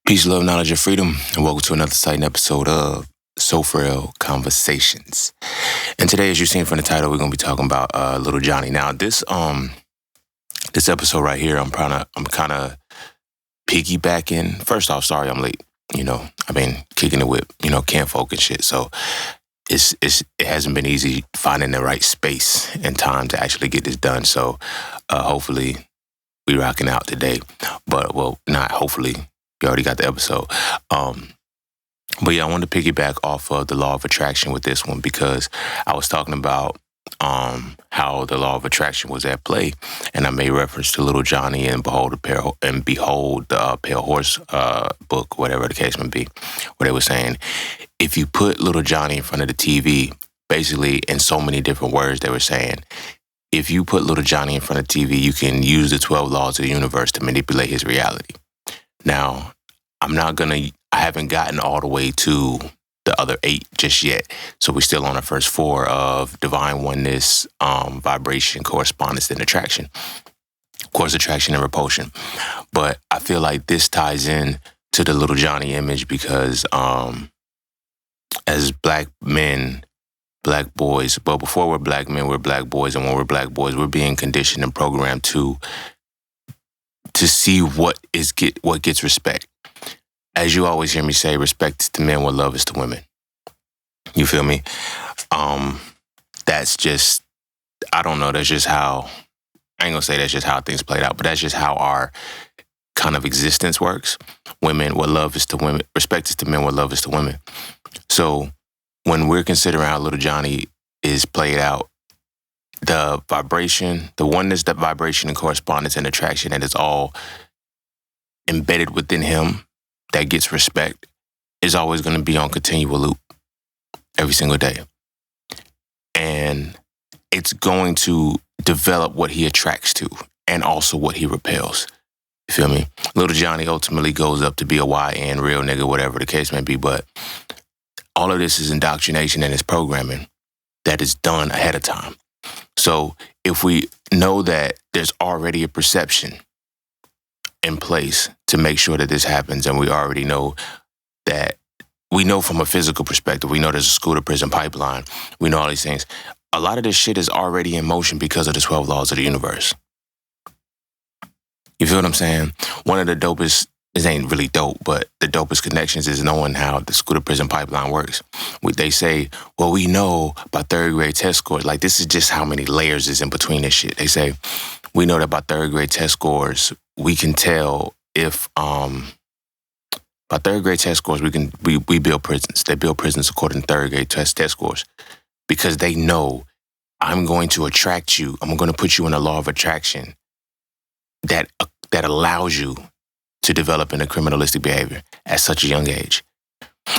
Peace, love, knowledge, and freedom, and welcome to another exciting episode of Frail Conversations. And today, as you've seen from the title, we're gonna be talking about Little Johnny. Now, this episode right here, I'm kind of piggybacking. First off, sorry I'm late. I've been kicking the whip. Can't folk and shit. So it hasn't been easy finding the right space and time to actually get this done. So hopefully we rocking out today. But well, not hopefully. You already got the episode. But yeah, I wanted to piggyback off of the law of attraction with this one because I was talking about how the law of attraction was at play, and I made reference to Little Johnny and Behold the Pale Horse book, whatever the case may be, where they were saying if you put Little Johnny in front of the TV, basically in so many different words, they were saying if you put Little Johnny in front of TV, you can use the 12 laws of the universe to manipulate his reality. Now, I haven't gotten all the way to the other 8 just yet. So we're still on the first 4 of divine oneness, vibration, correspondence, and attraction. Of course, attraction and repulsion. But I feel like this ties in to the Little Johnny image because as black men, black boys, but before we're black men, we're black boys. And when we're black boys, we're being conditioned and programmed to see what gets respect. As you always hear me say, respect is to men what love is to women. You feel me? That's just, I don't know, that's just how, I ain't gonna say that's just how things played out, but that's just how our kind of existence works. Women, what love is to women, respect is to men what love is to women. So when we're considering how Little Johnny is played out, the vibration, the oneness, that vibration and correspondence and attraction, and it's all embedded within him that gets respect is always going to be on continual loop every single day. And it's going to develop what he attracts to and also what he repels. You feel me? Little Johnny ultimately goes up to be a YN, real nigga, whatever the case may be. But all of this is indoctrination and it's programming that is done ahead of time. So if we know that there's already a perception in place to make sure that this happens, and we already know that, we know from a physical perspective, we know there's a school to prison pipeline, we know all these things. A lot of this shit is already in motion because of the 12 laws of the universe. You feel what I'm saying? One of the dopest, this ain't really dope, but the dopest connections is knowing how the school to prison pipeline works. They say, well, we know by 3rd grade test scores, like this is just how many layers is in between this shit. They say, we know that by 3rd grade test scores, we can tell if, by 3rd grade test scores, we build prisons. They build prisons according to 3rd grade test scores because they know I'm going to attract you. I'm going to put you in a law of attraction that allows you to develop in a criminalistic behavior at such a young age.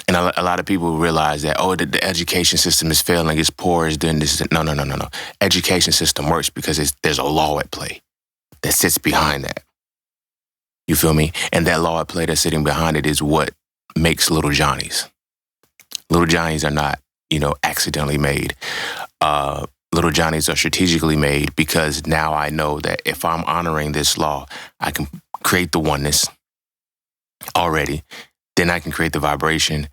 And a lot of people realize that, the education system is failing, it's poor, it's doing this. No. Education system works because there's a law at play that sits behind that. You feel me? And that law at play that's sitting behind it is what makes Little Johnnies. Little Johnnies are not, accidentally made. Little Johnnies are strategically made because now I know that if I'm honoring this law, I can create the oneness already. Then I can create the vibration.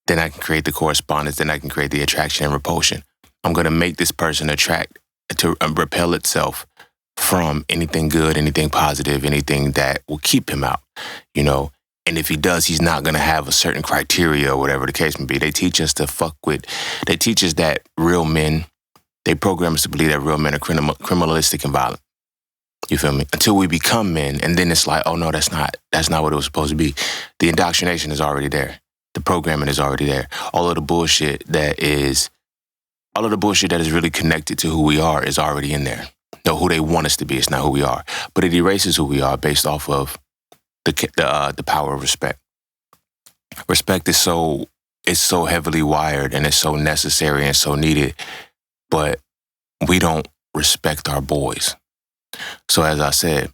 Then I can create the correspondence. Then I can create the attraction and repulsion. I'm going to make this person repel itself from anything good, anything positive, anything that will keep him out, And if he does, he's not going to have a certain criteria or whatever the case may be. They teach us they teach us that real men, they program us to believe that real men are criminalistic and violent. You feel me? Until we become men, and then it's like, oh no, that's not what it was supposed to be. The indoctrination is already there. The programming is already there. All of the bullshit that is really connected to who we are is already in there. No, who they want us to be. It's not who we are, but it erases who we are based off of the power of respect. Respect is so heavily wired and it's so necessary and so needed, but we don't respect our boys. So as I said,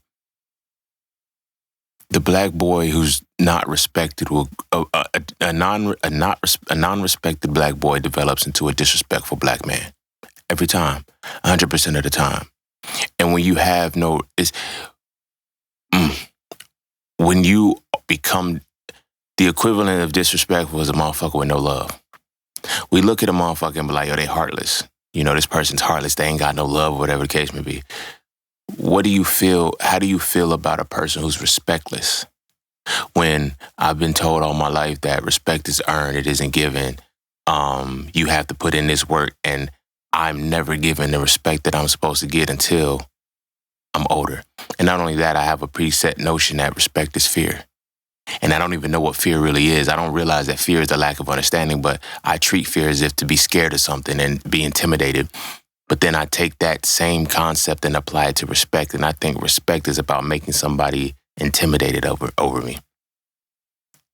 the black boy who's not respected a non-respected black boy develops into a disrespectful black man every time, 100% of the time. And when you have when you become The equivalent of disrespectful is a motherfucker with no love. We look at a motherfucker and be like, yo, they heartless. You know, this person's heartless. They ain't got no love, whatever the case may be. What do you feel? How do you feel about a person who's respectless? When I've been told all my life that respect is earned, it isn't given. You have to put in this work, and I'm never given the respect that I'm supposed to get until I'm older. And not only that, I have a preset notion that respect is fear. And I don't even know what fear really is. I don't realize that fear is the lack of understanding, but I treat fear as if to be scared of something and be intimidated. But then I take that same concept and apply it to respect. And I think respect is about making somebody intimidated over me.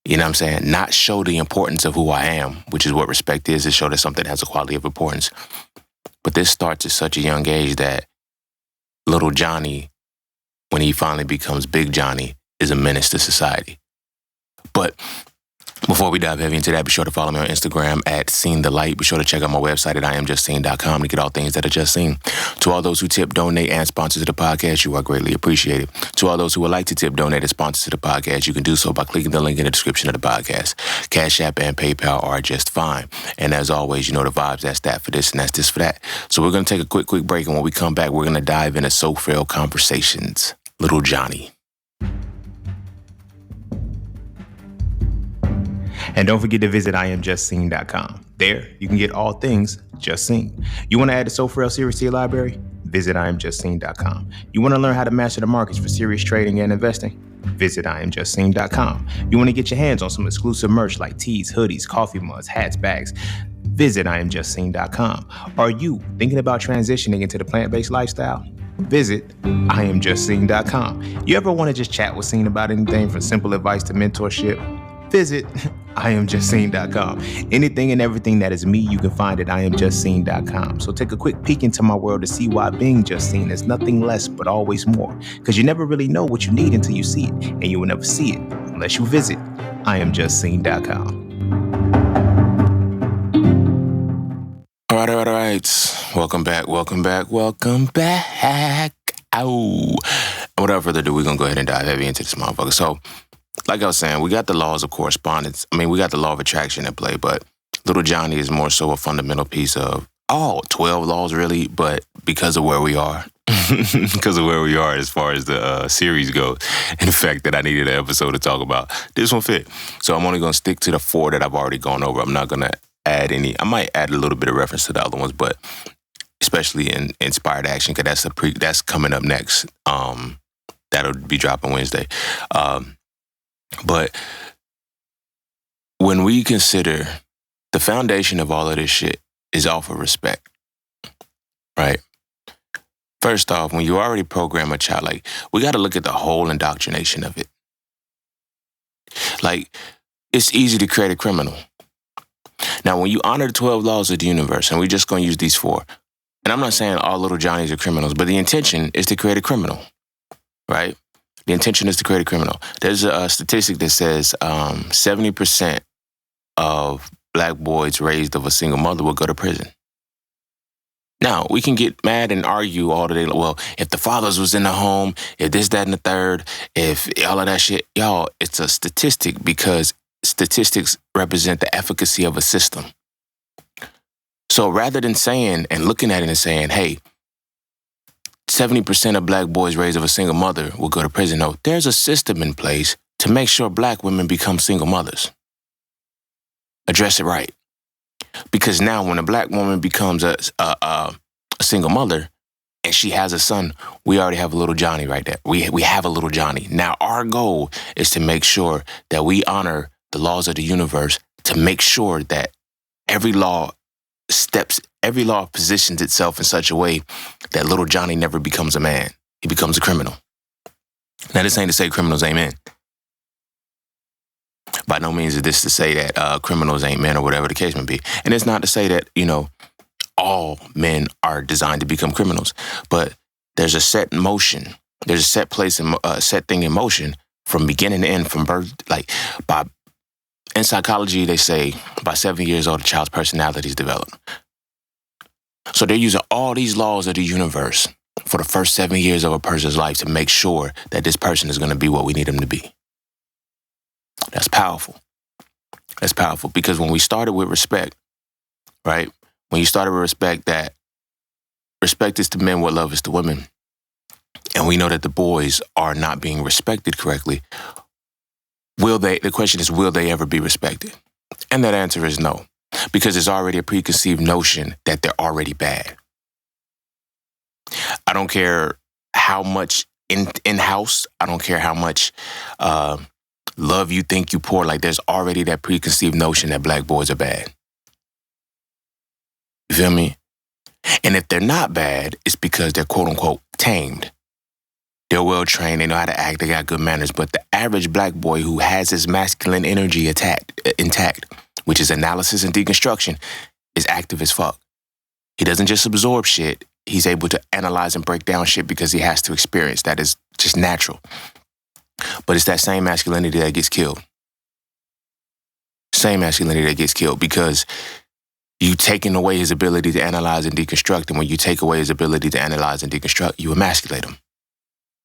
You know what I'm saying? Not show the importance of who I am, which is what respect is show that something has a quality of importance. But this starts at such a young age that little Johnny, when he finally becomes Big Johnny, is a menace to society. But before we dive heavy into that, be sure to follow me on Instagram at Seen the Light. Be sure to check out my website at IamJustSeen.com to get all things that are just seen. To all those who tip, donate, and sponsor to the podcast, you are greatly appreciated. To all those who would like to tip, donate, and sponsor to the podcast, you can do so by clicking the link in the description of the podcast. Cash App and PayPal are just fine. And as always, you know the vibes. That's that for this and that's this for that. So we're going to take a quick break. And when we come back, we're going to dive into So Frail Conversations. Little Johnny. And don't forget to visit IamJustSeen.com. There, you can get all things Just Seen. You want to add the So Frail series to your library? Visit IamJustSeen.com. You want to learn how to master the markets for serious trading and investing? Visit IamJustSeen.com. You want to get your hands on some exclusive merch like tees, hoodies, coffee mugs, hats, bags? Visit IamJustSeen.com. Are you thinking about transitioning into the plant-based lifestyle? Visit IamJustSeen.com. You ever want to just chat with Seen about anything from simple advice to mentorship? Visit IamJustSeen.com. Anything and everything that is me, you can find at IamJustSeen.com. So take a quick peek into my world to see why being just seen is nothing less but always more. Because you never really know what you need until you see it, and you will never see it unless you visit IamJustSeen.com. All right. Welcome back. Ow. Without further ado, we're going to go ahead and dive heavy into this motherfucker. So, like I was saying, we got the laws of correspondence. I mean, we got the law of attraction at play, but Little Johnny is more so a fundamental piece of all 12 laws, really, but because of where we are. Because of where we are as far as the series goes, and the fact that I needed an episode to talk about, this one fit. So I'm only going to stick to the 4 that I've already gone over. I'm not going to add any. I might add a little bit of reference to the other ones, but especially in Inspired Action, because that's coming up next. That'll be dropping Wednesday. But when we consider the foundation of all of this shit is off of respect, right? First off, when you already program a child, like, we got to look at the whole indoctrination of it. Like, it's easy to create a criminal. Now, when you honor the 12 laws of the universe, and we're just going to use these 4, and I'm not saying all little Johnnies are criminals, but the intention is to create a criminal, right? The intention is to create a criminal. There's a statistic that says 70% of black boys raised of a single mother will go to prison. Now, we can get mad and argue all the day. Well, if the fathers was in the home, if this, that, and the third, if all of that shit, y'all, it's a statistic because statistics represent the efficacy of a system. So rather than saying and looking at it and saying, hey, 70% of black boys raised of a single mother will go to prison. No, there's a system in place to make sure black women become single mothers. Address it right. Because now when a black woman becomes a single mother and she has a son, we already have a little Johnny right there. We have a little Johnny. Now our goal is to make sure that we honor the laws of the universe, to make sure that every law positions itself in such a way that little Johnny never becomes a man. He becomes a criminal. Now, this ain't to say criminals ain't men. By no means is this to say that criminals ain't men or whatever the case may be. And it's not to say that, all men are designed to become criminals. But there's a set motion. There's a set place and set thing in motion from beginning to end, from birth. Like, in psychology, they say by 7 years old, a child's personality is developed. So they're using all these laws of the universe for the first 7 years of a person's life to make sure that this person is going to be what we need them to be. That's powerful. That's powerful because when we started with respect, right? When you started with respect, that respect is to men what love is to women. And we know that the boys are not being respected correctly. The question is, will they ever be respected? And that answer is no, because there's already a preconceived notion that they're already bad. I don't care how much in-house, I don't care how much love you think you pour, like there's already that preconceived notion that black boys are bad. You feel me? And if they're not bad, it's because they're quote unquote tamed. They're well trained, they know how to act, they got good manners. But the average black boy who has his masculine energy intact, which is analysis and deconstruction, is active as fuck. He doesn't just absorb shit, he's able to analyze and break down shit because he has to experience. That is just natural. But it's that same masculinity that gets killed. Same masculinity that gets killed because you taking away his ability to analyze and deconstruct. And when you take away his ability to analyze and deconstruct, you emasculate him.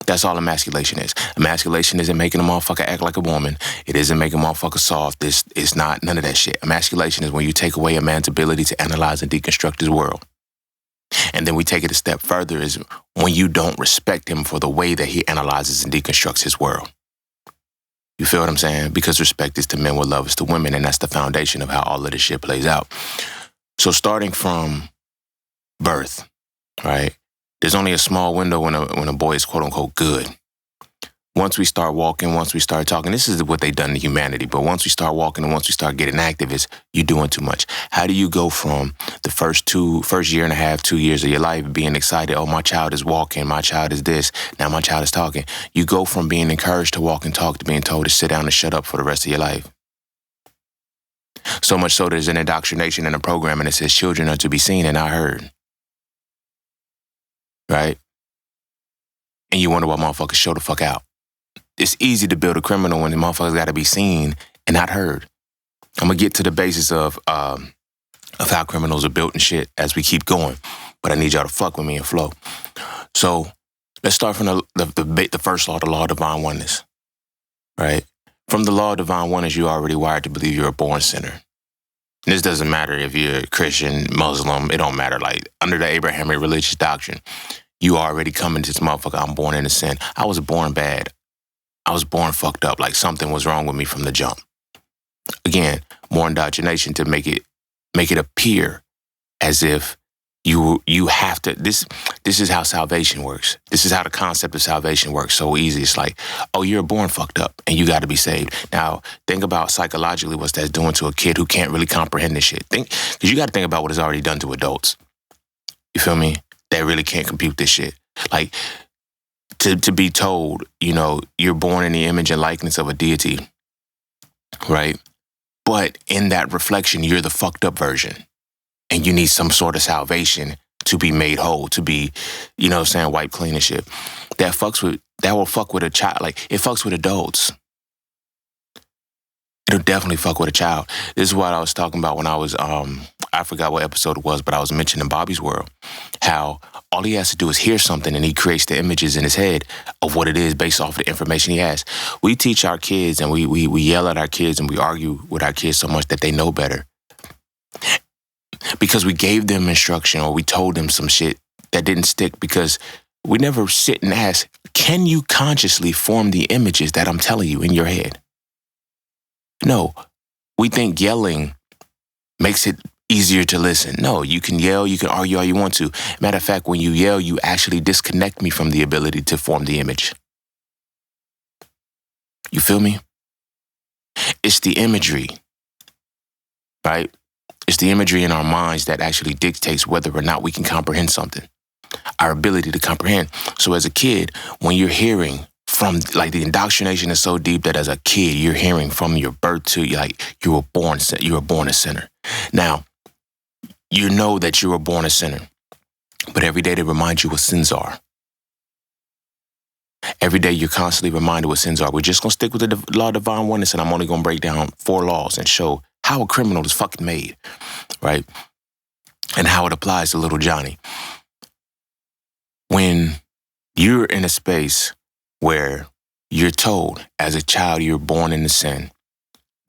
That's all emasculation is. Emasculation isn't making a motherfucker act like a woman. It isn't making a motherfucker soft. It's not none of that shit. Emasculation is when you take away a man's ability to analyze and deconstruct his world. And then we take it a step further is when you don't respect him for the way that he analyzes and deconstructs his world. You feel what I'm saying? Because respect is to men what love is to women, and that's the foundation of how all of this shit plays out. So starting from birth, right? There's only a small window when a boy is quote unquote good. Once we start walking, once we start talking, this is what they've done to humanity. But once we start walking and once we start getting active, it's you doing too much. How do you go from the first year and a half, 2 years of your life being excited, oh, my child is walking, my child is this, now my child is talking. You go from being encouraged to walk and talk to being told to sit down and shut up for the rest of your life. So much so there's an indoctrination in a program and it says children are to be seen and not heard. Right? And you wonder why motherfuckers show the fuck out. It's easy to build a criminal when the motherfuckers got to be seen and not heard. I'm going to get to the basis of how criminals are built and shit as we keep going. But I need y'all to fuck with me and flow. So let's start from the first law, the law of divine oneness. Right? From the law of divine oneness, you're already wired to believe you're a born sinner. And this doesn't matter if you're Christian, Muslim, it don't matter. Like under the Abrahamic religious doctrine, you already come into this motherfucker, I'm born into sin. I was born bad. I was born fucked up, like something was wrong with me from the jump. Again, more indoctrination to make it appear as if you have to. This is how salvation works. This is how the concept of salvation works. So easy. It's like, oh, you're born fucked up and you got to be saved. Now, think about psychologically what that's doing to a kid who can't really comprehend this shit. Because you got to think about what it's already done to adults. You feel me? They really can't compute this shit. Like, to be told, you know, you're born in the image and likeness of a deity, right? But in that reflection, you're the fucked up version. And you need some sort of salvation to be made whole, to be, you know what I'm saying, wiped clean and shit. That will fuck with a child. Like, it fucks with adults. It'll definitely fuck with a child. This is what I was talking about when I was, I forgot what episode it was, but I was mentioning Bobby's World. How all he has to do is hear something and he creates the images in his head of what it is based off of the information he has. We teach our kids and we yell at our kids and we argue with our kids so much that they know better. Because we gave them instruction or we told them some shit that didn't stick because we never sit and ask, can you consciously form the images that I'm telling you in your head? No, we think yelling makes it easier to listen. No, you can yell, you can argue all you want to. Matter of fact, when you yell, you actually disconnect me from the ability to form the image. You feel me? It's the imagery, right? It's the imagery in our minds that actually dictates whether or not we can comprehend something. Our ability to comprehend. So as a kid, when you're hearing from, like, the indoctrination is so deep that as a kid, you're hearing from your birth to, like, you were born a sinner. Now, you know that you were born a sinner, but every day they remind you what sins are. Every day you're constantly reminded what sins are. We're just going to stick with the law of divine oneness, and I'm only going to break down 4 laws and show how a criminal is fucking made, right? And how it applies to little Johnny. When you're in a space where you're told as a child you're born into sin,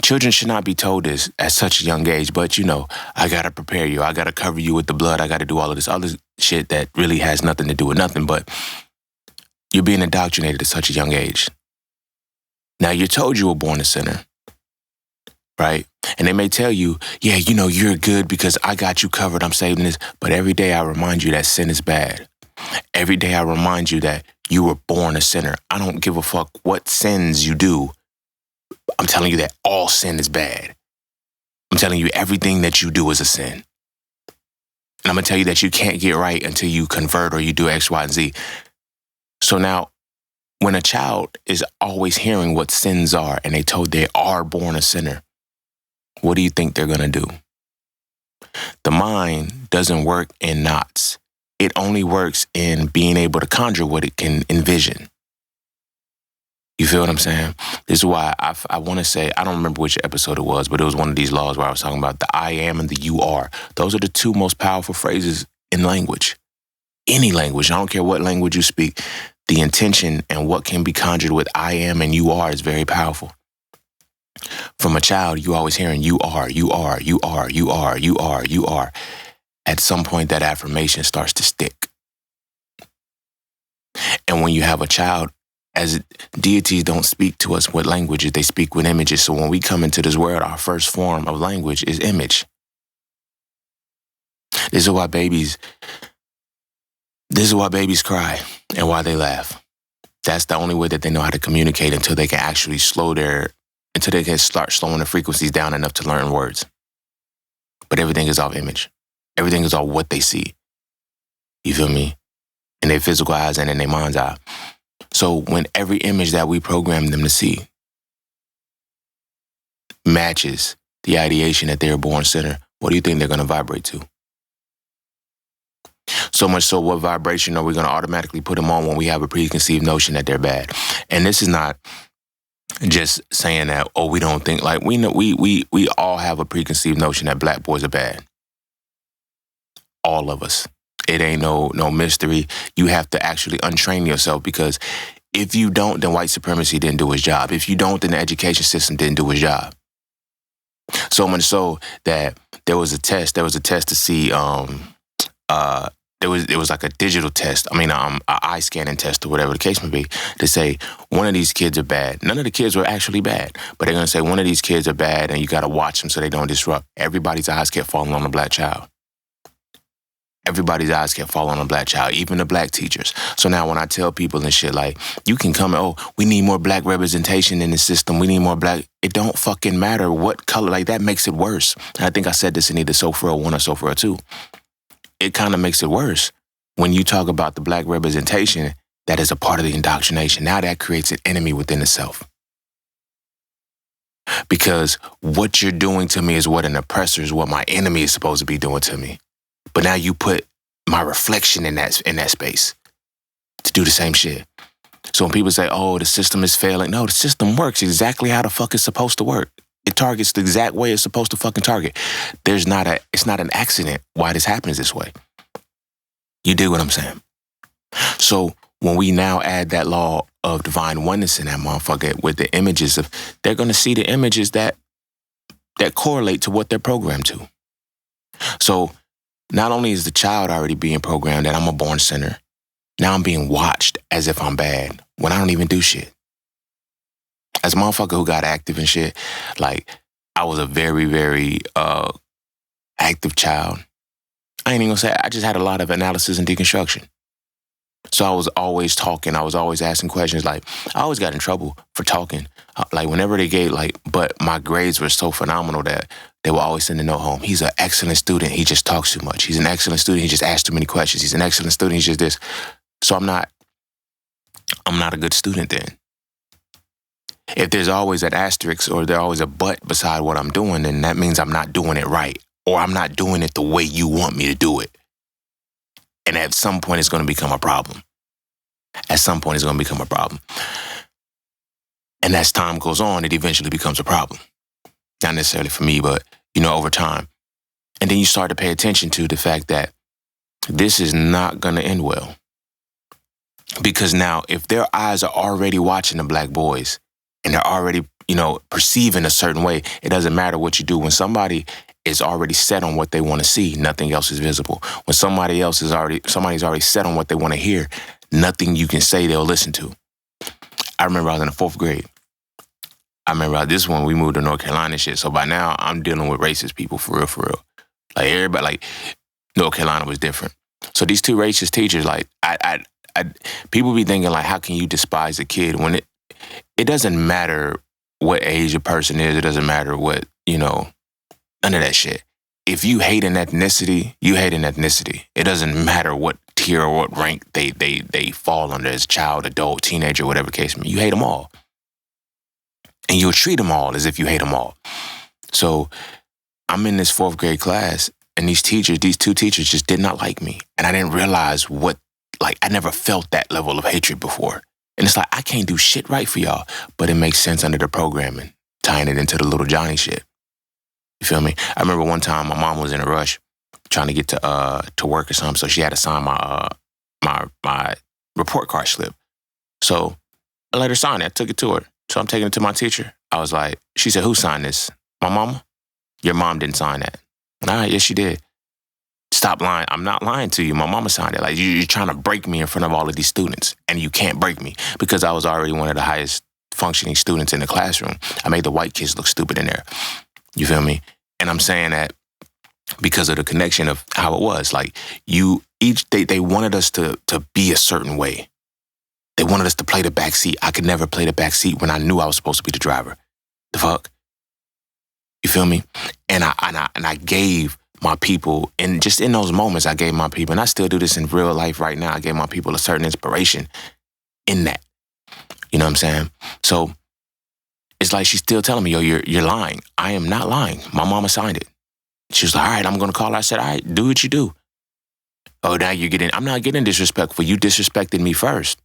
Children should not be told this at such a young age, but I gotta prepare you. I gotta cover you with the blood. I gotta do all of this other shit that really has nothing to do with nothing, but you're being indoctrinated at such a young age. Now, you're told you were born a sinner, right? And they may tell you, yeah, you're good because I got you covered. I'm saving this. But every day I remind you that sin is bad. Every day I remind you that you were born a sinner. I don't give a fuck what sins you do. I'm telling you that all sin is bad. I'm telling you everything that you do is a sin. And I'm going to tell you that you can't get right until you convert or you do X, Y, and Z. So now, when a child is always hearing what sins are and they told they are born a sinner, what do you think they're going to do? The mind doesn't work in knots. It only works in being able to conjure what it can envision. You feel what I'm saying? This is why I want to say, I don't remember which episode it was, but it was one of these laws where I was talking about the I am and the you are. Those are the two most powerful phrases in language. Any language, I don't care what language you speak, the intention and what can be conjured with I am and you are is very powerful. From a child, you always hearing you are, you are, you are, you are, you are, you are. At some point, that affirmation starts to stick. And when you have a child, as deities don't speak to us with languages, they speak with images. So when we come into this world, our first form of language is image. This is why babies cry and why they laugh. That's the only way that they know how to communicate until they can actually until they can start slowing the frequencies down enough to learn words. But everything is off image. Everything is off what they see. You feel me? In their physical eyes and in their mind's eye. So when every image that we program them to see matches the ideation that they're a born sinner, what do you think they're going to vibrate to? So much so, what vibration are we going to automatically put them on when we have a preconceived notion that they're bad? And this is not just saying that, we don't think, like, we know we all have a preconceived notion that black boys are bad. All of us. It ain't no mystery. You have to actually untrain yourself, because if you don't, then white supremacy didn't do its job. If you don't, then the education system didn't do its job. So much so that there was a test to see, it was like a digital test. I mean, an eye scanning test or whatever the case may be, to say one of these kids are bad. None of the kids were actually bad, but they're going to say one of these kids are bad and you got to watch them so they don't disrupt. Everybody's eyes kept falling on the black child. Everybody's eyes kept falling on a black child, even the black teachers. So now when I tell people and shit, like, you can come and, we need more black representation in the system. We need more black. It don't fucking matter what color. Like, that makes it worse. And I think I said this in either Frail 1 or Frail 2. It kind of makes it worse when you talk about the black representation that is a part of the indoctrination. Now that creates an enemy within itself. Because what you're doing to me is what an oppressor is, what my enemy is supposed to be doing to me. But now you put my reflection in that space to do the same shit. So when people say, the system is failing, no, the system works exactly how the fuck it's supposed to work. It targets the exact way it's supposed to fucking target. It's not an accident why this happens this way. You dig what I'm saying? So when we now add that law of divine oneness in that motherfucker with the images they're going to see the images that correlate to what they're programmed to. So not only is the child already being programmed that I'm a born sinner, now I'm being watched as if I'm bad when I don't even do shit. As a motherfucker who got active and shit, like, I was a very, very active child. I ain't even gonna say, I just had a lot of analysis and deconstruction. So I was always talking. I was always asking questions. Like, I always got in trouble for talking. Like, whenever they gave, but my grades were so phenomenal that they would always send a note home. He's an excellent student. He just talks too much. He's an excellent student. He just asks too many questions. He's an excellent student. He's just this. So I'm not a good student then. If there's always an asterisk or there's always a but beside what I'm doing, then that means I'm not doing it right, or I'm not doing it the way you want me to do it. And at some point, it's going to become a problem. At some point, it's going to become a problem. And as time goes on, it eventually becomes a problem. Not necessarily for me, but, over time. And then you start to pay attention to the fact that this is not going to end well. Because now, if their eyes are already watching the black boys, and they're already perceive in a certain way. It doesn't matter what you do. When somebody is already set on what they want to see, nothing else is visible. When somebody's already set on what they want to hear, nothing you can say they'll listen to. I remember I was in the 4th grade. I remember this one, we moved to North Carolina and shit. So by now, I'm dealing with racist people for real. Like everybody, like North Carolina was different. So these 2 racist teachers, like people be thinking like, how can you despise a kid when it doesn't matter what age a person is. It doesn't matter what, none of that shit. If you hate an ethnicity, you hate an ethnicity. It doesn't matter what tier or what rank they fall under as child, adult, teenager, whatever case may be. You hate them all. And you'll treat them all as if you hate them all. So I'm in this 4th grade class, and these 2 teachers just did not like me. And I didn't realize I never felt that level of hatred before. And it's like, I can't do shit right for y'all, but it makes sense under the programming, tying it into the little Johnny shit. You feel me? I remember one time my mom was in a rush trying to get to work or something, so she had to sign my report card slip. So I let her sign it. I took it to her. So I'm taking it to my teacher. I was like, she said, who signed this? My mama? Your mom didn't sign that. All right, yes, she did. Stop lying. I'm not lying to you. My mama signed it. Like, you're trying to break me in front of all of these students, and you can't break me because I was already one of the highest functioning students in the classroom. I made the white kids look stupid in there. You feel me? And I'm saying that because of the connection of how it was. Like, they wanted us to be a certain way. They wanted us to play the back seat. I could never play the back seat when I knew I was supposed to be the driver. The fuck? You feel me? And I gave my people, and just in those moments, I gave my people, and I still do this in real life right now, I gave my people a certain inspiration in that. You know what I'm saying? So it's like she's still telling me, yo, you're lying. I am not lying. My mama signed it. She was like, all right, I'm going to call her. I said, all right, do what you do. Oh, now I'm not getting disrespectful. You disrespected me first.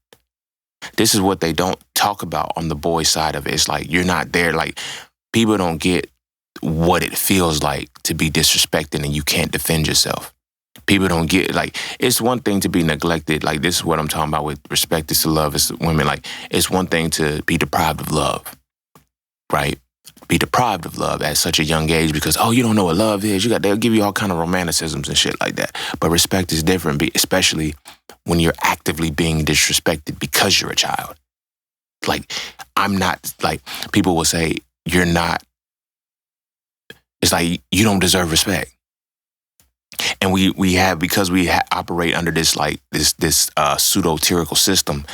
This is what they don't talk about on the boy side of it. It's like, you're not there. Like, people don't get what it feels like to be disrespected and you can't defend yourself. People don't get, like, it's one thing to be neglected. Like, this is what I'm talking about with respect is to love as women. Like, it's one thing to be deprived of love, right? Be deprived of love at such a young age because, oh, you don't know what love is. They'll give you all kind of romanticisms and shit like that. But respect is different, especially when you're actively being disrespected because you're a child. Like, I'm not, like, people will say, you're not, it's like, you don't deserve respect. And we operate under this, like, this pseudo-tyrannical system,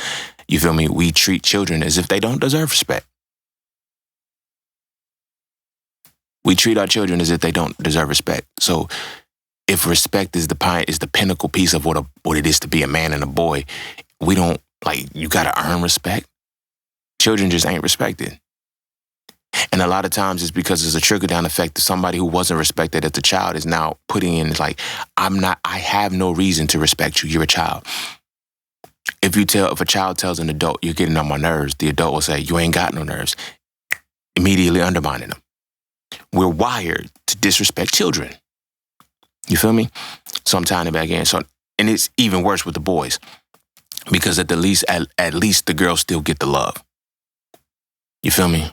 you feel me? We treat children as if they don't deserve respect. We treat our children as if they don't deserve respect. So if respect is the pinnacle piece of what it is to be a man and a boy, we don't, like, you got to earn respect. Children just ain't respected. And a lot of times it's because there's a trickle-down effect to somebody who wasn't respected as a child is now putting in, like, I have no reason to respect you. You're a child. If a child tells an adult, you're getting on my nerves, the adult will say, you ain't got no nerves, immediately undermining them. We're wired to disrespect children. You feel me? So I'm tying it back in. So, and it's even worse with the boys because at least the girls still get the love. You feel me?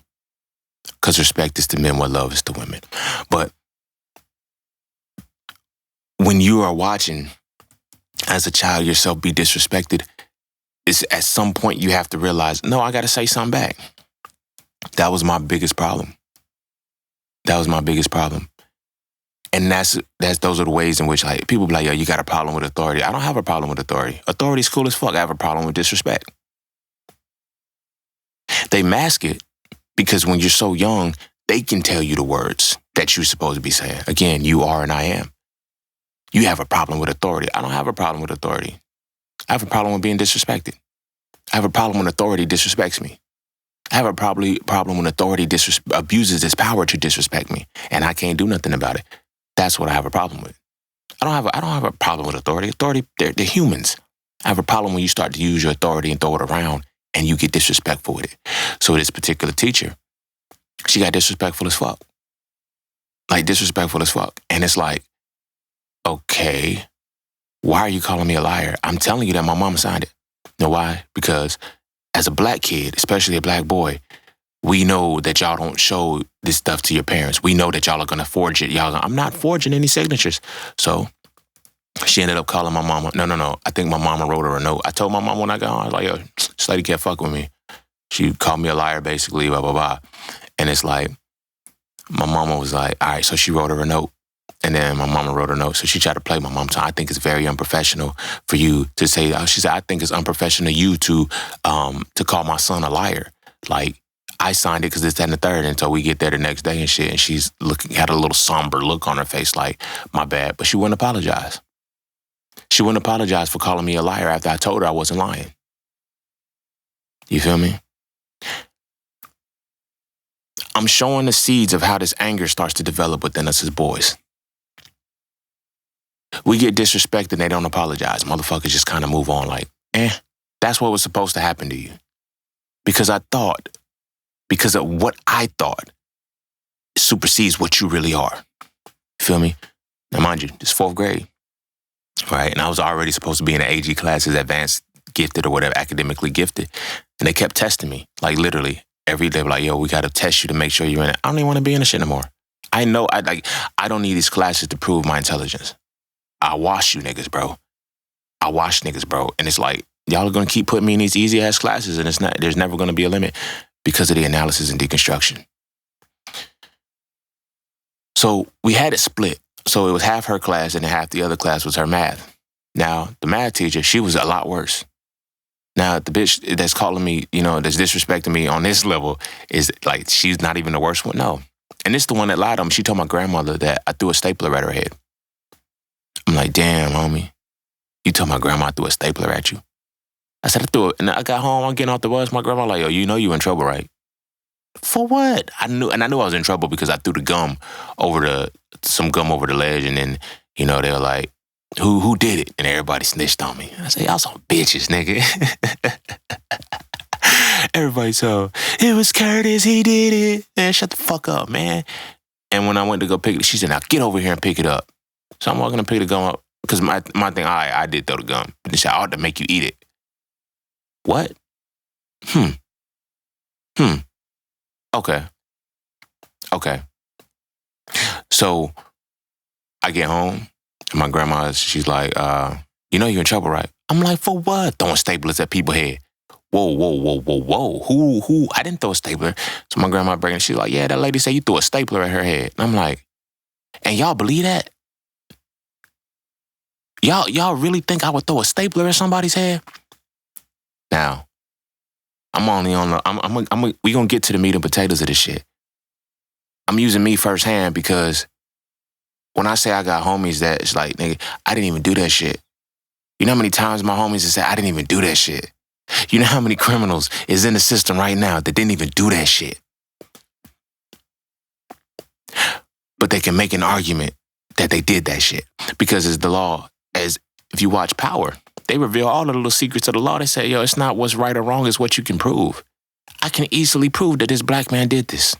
Because respect is to men what love is to women. But when you are watching as a child yourself be disrespected, it's at some point you have to realize, no, I got to say something back. That was my biggest problem. And those are the ways in which, like, people be like, yo, you got a problem with authority. I don't have a problem with authority. Authority's cool as fuck. I have a problem with disrespect. They mask it because when you're so young, they can tell you the words that you're supposed to be saying. Again, you are and I am. You have a problem with authority. I don't have a problem with authority. I have a problem with being disrespected. I have a problem when authority disrespects me. I have a problem when authority abuses its power to disrespect me, and I can't do nothing about it. That's what I have a problem with. I don't have a problem with authority. Authority, they're humans. I have a problem when you start to use your authority and throw it around, and you get disrespectful with it. So this particular teacher, she got disrespectful as fuck. Like, disrespectful as fuck. And it's like, okay, why are you calling me a liar? I'm telling you that my mama signed it. You know why? Because as a black kid, especially a black boy, We know that y'all don't show this stuff to your parents. We know that y'all are going to forge it. I'm not forging any signatures. So she ended up calling my mama. No. I think my mama wrote her a note. I told my mom when I got on, I was like, yo, this lady can't fuck with me. She called me a liar, basically, blah, blah, blah. And it's like, my mama was like, all right, so she wrote her a note. And then my mama wrote a note. So she tried to play my mom. So I think it's very unprofessional for you to say, she said, I think it's unprofessional of you to call my son a liar. Like, I signed it because it's 10 to 3rd until we get there the next day and shit. And she's had a little somber look on her face like, my bad. But she wouldn't apologize. She wouldn't apologize for calling me a liar after I told her I wasn't lying. You feel me? I'm showing the seeds of how this anger starts to develop within us as boys. We get disrespected and they don't apologize. Motherfuckers just kind of move on like, that's what was supposed to happen to you. Because of what I thought supersedes what you really are. Feel me? Now, mind you, it's 4th grade, right? And I was already supposed to be in the AG classes, advanced gifted or whatever, academically gifted. And they kept testing me, like literally every day. Like, yo, we got to test you to make sure you're in it. I don't even want to be in this shit anymore. I know, I don't need these classes to prove my intelligence. I wash you niggas, bro. I wash niggas, bro. And it's like, y'all are going to keep putting me in these easy ass classes and there's never going to be a limit because of the analysis and deconstruction. So we had it split. So it was half her class and half the other class was her math. Now, the math teacher, she was a lot worse. Now, the bitch that's calling me, that's disrespecting me on this level is like, she's not even the worst one. No. And this is the one that lied on me. She told my grandmother that I threw a stapler at her head. I'm like, damn, homie. You told my grandma I threw a stapler at you. I said, I threw it. And I got home, I'm getting off the bus. My grandma like, yo, you know you in trouble, right? For what? I knew I was in trouble because I threw some gum over the ledge. And then, they were like, who did it? And everybody snitched on me. I said, y'all some bitches, nigga. Everybody told, it was Curtis, he did it. Man, shut the fuck up, man. And when I went to go pick it, she said, now get over here and pick it up. So I'm walking to pick the gum up. Because my thing, I did throw the gum. But she said, I ought to make you eat it. What? Okay. So I get home, and my grandma, she's like, you're in trouble, right? I'm like, for what? Throwing staplers at people's head. Whoa. Who? I didn't throw a stapler. So my grandma breaking, she's like, yeah, that lady said you threw a stapler at her head. And I'm like, and y'all believe that? Y'all really think I would throw a stapler at somebody's head? Now, I'm only on the, we gonna get to the meat and potatoes of this shit. I'm using me firsthand because when I say I got homies that it's like, nigga, I didn't even do that shit. You know how many times my homies have said, I didn't even do that shit? You know how many criminals is in the system right now that didn't even do that shit? But they can make an argument that they did that shit because it's the law. As if you watch Power, they reveal all the little secrets of the law. They say, yo, it's not what's right or wrong, it's what you can prove. I can easily prove that this black man did this.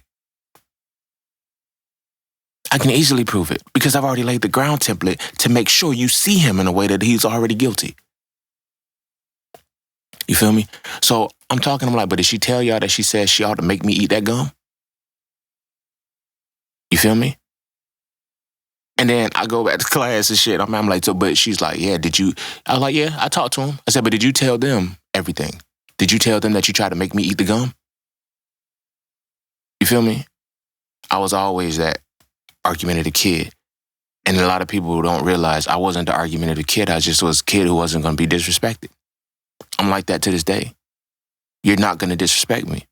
I can easily prove it because I've already laid the ground template to make sure you see him in a way that he's already guilty. You feel me? So I'm talking, I'm like, but did she tell y'all that she said she ought to make me eat that gum? You feel me? And then I go back to class and shit. I'm like, so, but she's like, yeah, did you? I was like, yeah, I talked to him. I said, but did you tell them everything? Did you tell them that you tried to make me eat the gum? You feel me? I was always that argumentative kid. And a lot of people don't realize I wasn't the argumentative kid. I just was a kid who wasn't going to be disrespected. I'm like that to this day. You're not going to disrespect me.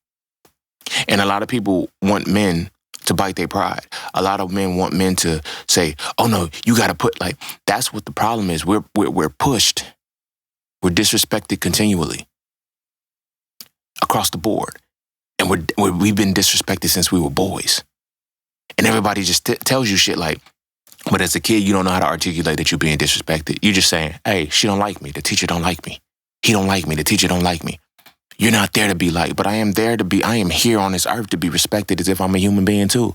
And a lot of people want men to bite their pride. A lot of men want men to say, oh no, you got to put, like, that's what the problem is. We're pushed. We're disrespected continually across the board. And we've been disrespected since we were boys. And everybody just tells you shit like, but as a kid, you don't know how to articulate that you're being disrespected. You're just saying, hey, she don't like me. The teacher don't like me. He don't like me. The teacher don't like me. You're not there to be liked, but I am here on this earth to be respected as if I'm a human being too.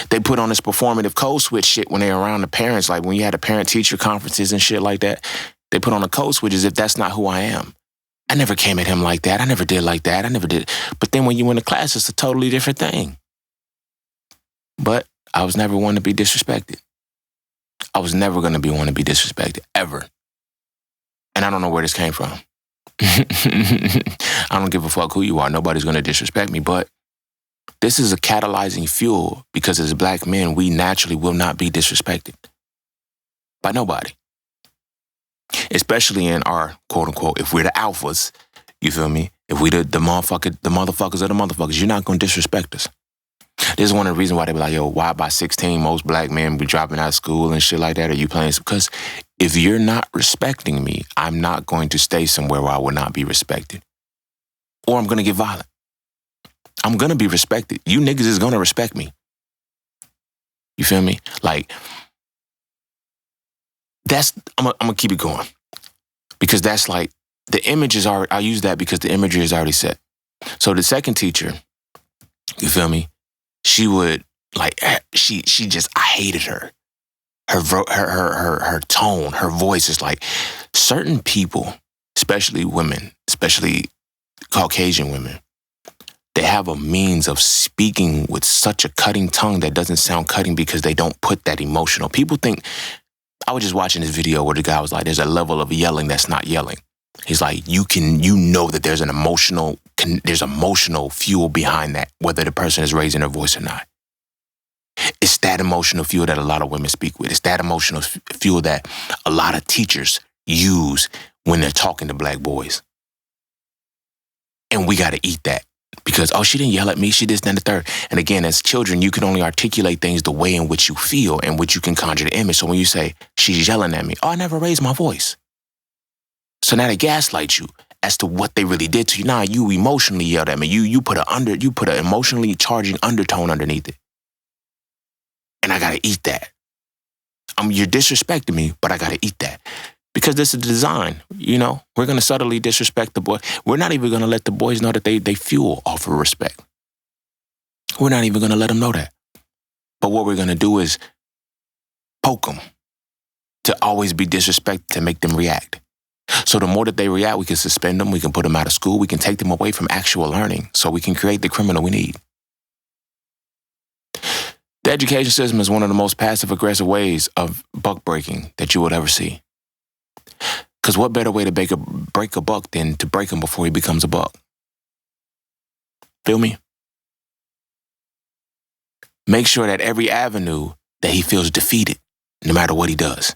They put on this performative code switch shit when they're around the parents. Like when you had a parent-teacher conferences and shit like that, they put on a code switch as if that's not who I am. I never came at him like that. I never did like that. I never did. But then when you in the class, it's a totally different thing. But I was never one to be disrespected. I was never going to be one to be disrespected, ever. And I don't know where this came from. I don't give a fuck who you are. Nobody's going to disrespect me. But this is a catalyzing fuel because as black men, we naturally will not be disrespected by nobody. Especially in our, quote unquote, if we're the alphas, you feel me? If we the motherfuckers are the motherfuckers, you're not going to disrespect us. This is one of the reasons why they be like, yo, why by 16 most black men be dropping out of school and shit like that? Are you playing? Because if you're not respecting me, I'm not going to stay somewhere where I will not be respected. Or I'm going to get violent. I'm going to be respected. You niggas is going to respect me. You feel me? Like, I'm going to keep it going. Because that's like, the image is already, I use that because the imagery is already set. So the second teacher, you feel me? She would, like, she just, I hated her. Her tone, her voice is like, certain people, especially women, especially Caucasian women, they have a means of speaking with such a cutting tongue that doesn't sound cutting because they don't put that emotional. People think, I was just watching this video where the guy was like, there's a level of yelling that's not yelling. He's like, you know that there's emotional fuel behind that, whether the person is raising their voice or not. It's that emotional fuel that a lot of women speak with. It's that emotional fuel that a lot of teachers use when they're talking to black boys. And we got to eat that because, oh, she didn't yell at me. She this, then the third. And again, as children, you can only articulate things the way in which you feel and which you can conjure the image. So when you say, she's yelling at me, oh, I never raised my voice. So now they gaslight you as to what they really did to you. Nah, you emotionally yelled at me. You put an emotionally charging undertone underneath it. And I gotta eat that. You're disrespecting me, but I gotta eat that. Because this is design, you know? We're gonna subtly disrespect the boy. We're not even gonna let the boys know that they fuel off of respect. We're not even gonna let them know that. But what we're gonna do is poke them to always be disrespected to make them react. So the more that they react, we can suspend them, we can put them out of school, we can take them away from actual learning so we can create the criminal we need. The education system is one of the most passive-aggressive ways of buck breaking that you would ever see. Because what better way to break a buck than to break him before he becomes a buck? Feel me? Make sure that every avenue that he feels defeated, no matter what he does.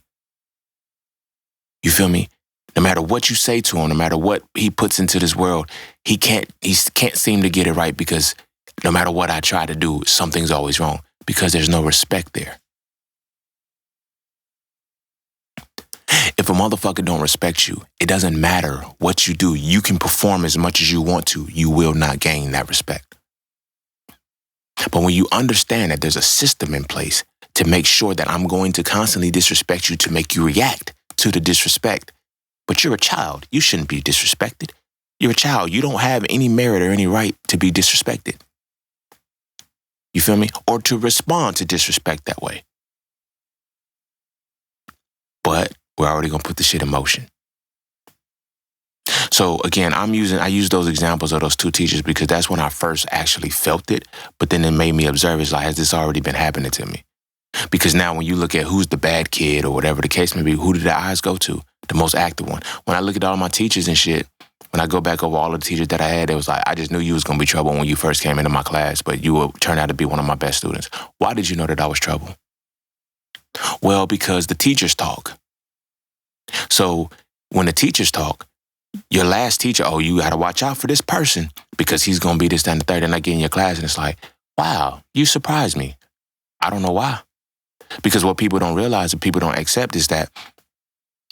You feel me? No matter what you say to him, no matter what he puts into this world, he can't seem to get it right because no matter what I try to do, something's always wrong because there's no respect there. If a motherfucker don't respect you, it doesn't matter what you do. You can perform as much as you want to. You will not gain that respect. But when you understand that there's a system in place to make sure that I'm going to constantly disrespect you to make you react to the disrespect, but you're a child. You shouldn't be disrespected. You're a child. You don't have any merit or any right to be disrespected. You feel me? Or to respond to disrespect that way. But we're already going to put the shit in motion. So again, I use those examples of those two teachers because that's when I first actually felt it. But then it made me observe, it's like, has this already been happening to me? Because now when you look at who's the bad kid or whatever the case may be, who did the eyes go to? The most active one. When I look at all my teachers and shit, when I go back over all of the teachers that I had, it was like, I just knew you was going to be trouble when you first came into my class, but you would turn out to be one of my best students. Why did you know that I was trouble? Well, because the teachers talk. So when the teachers talk, your last teacher, oh, you got to watch out for this person because he's going to be this, that, and the third, and I get in your class and it's like, wow, you surprised me. I don't know why. Because what people don't realize and people don't accept is that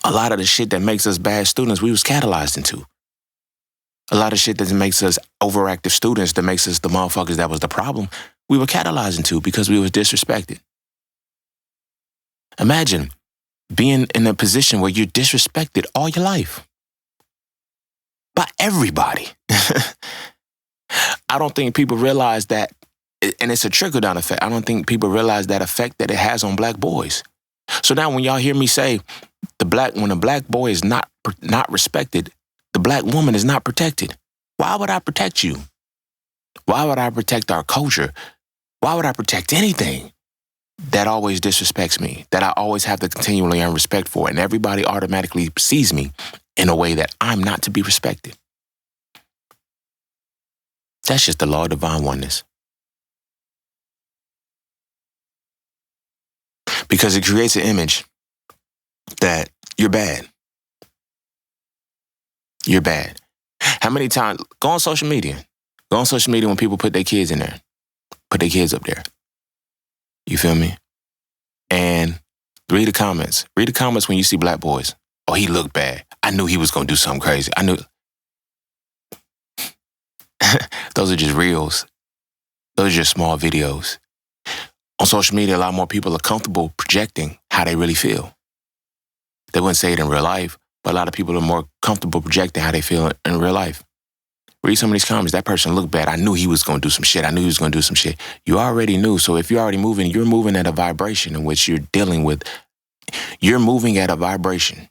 a lot of the shit that makes us bad students, we was catalyzed into. A lot of shit that makes us overactive students, that makes us the motherfuckers that was the problem, we were catalyzed into because we was disrespected. Imagine being in a position where you're disrespected all your life. By everybody. I don't think people realize that, and it's a trickle-down effect. I don't think people realize that effect that it has on black boys. So now when y'all hear me say when a black boy is not respected, the black woman is not protected. Why would I protect you? Why would I protect our culture? Why would I protect anything that always disrespects me, that I always have to continually earn respect for, and everybody automatically sees me in a way that I'm not to be respected? That's just the law of divine oneness. Because it creates an image that you're bad. You're bad. How many times, go on social media when people put their kids in there, put their kids up there. You feel me? And read the comments. Read the comments when you see black boys. Oh, he looked bad. I knew he was going to do something crazy. I knew. Those are just reels. Those are just small videos. On social media, a lot more people are comfortable projecting how they really feel. They wouldn't say it in real life, but a lot of people are more comfortable projecting how they feel in real life. Read some of these comments. That person looked bad. I knew he was going to do some shit. I knew he was going to do some shit. You already knew. So if you're already moving, you're moving at a vibration in which you're dealing with. You're moving at a vibration,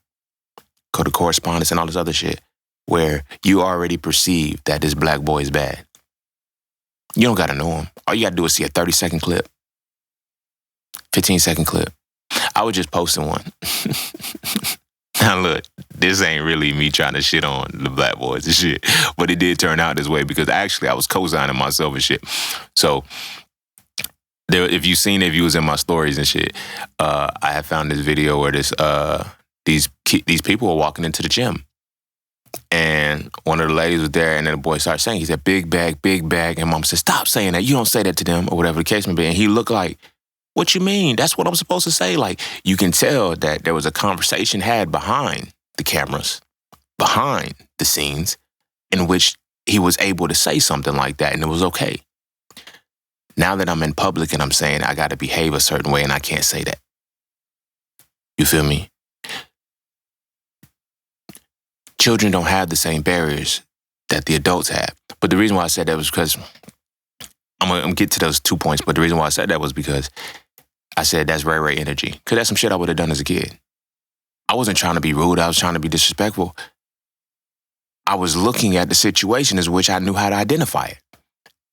code of correspondence and all this other shit, where you already perceive that this black boy is bad. You don't got to know him. All you got to do is see a 30-second clip, 15-second clip. I was just posting one. Now look, this ain't really me trying to shit on the black boys and shit, but it did turn out this way because actually I was co-signing myself and shit. So there, if you was in my stories and shit, I had found this video where these people were walking into the gym. And one of the ladies was there, and then the boy started saying, he said, big bag. And mom said, stop saying that. You don't say that to them, or whatever the case may be. And he looked like, what you mean? That's what I'm supposed to say. Like, you can tell that there was a conversation had behind the cameras, behind the scenes, in which he was able to say something like that, and it was okay. Now that I'm in public and I'm saying I got to behave a certain way and I can't say that. You feel me? Children don't have the same barriers that the adults have. But the reason why I said that was because, I'm going to get to those 2 points, but the reason why I said that was because I said that's Ray energy. Because that's some shit I would have done as a kid. I wasn't trying to be rude. I was trying to be disrespectful. I was looking at the situation as which I knew how to identify it.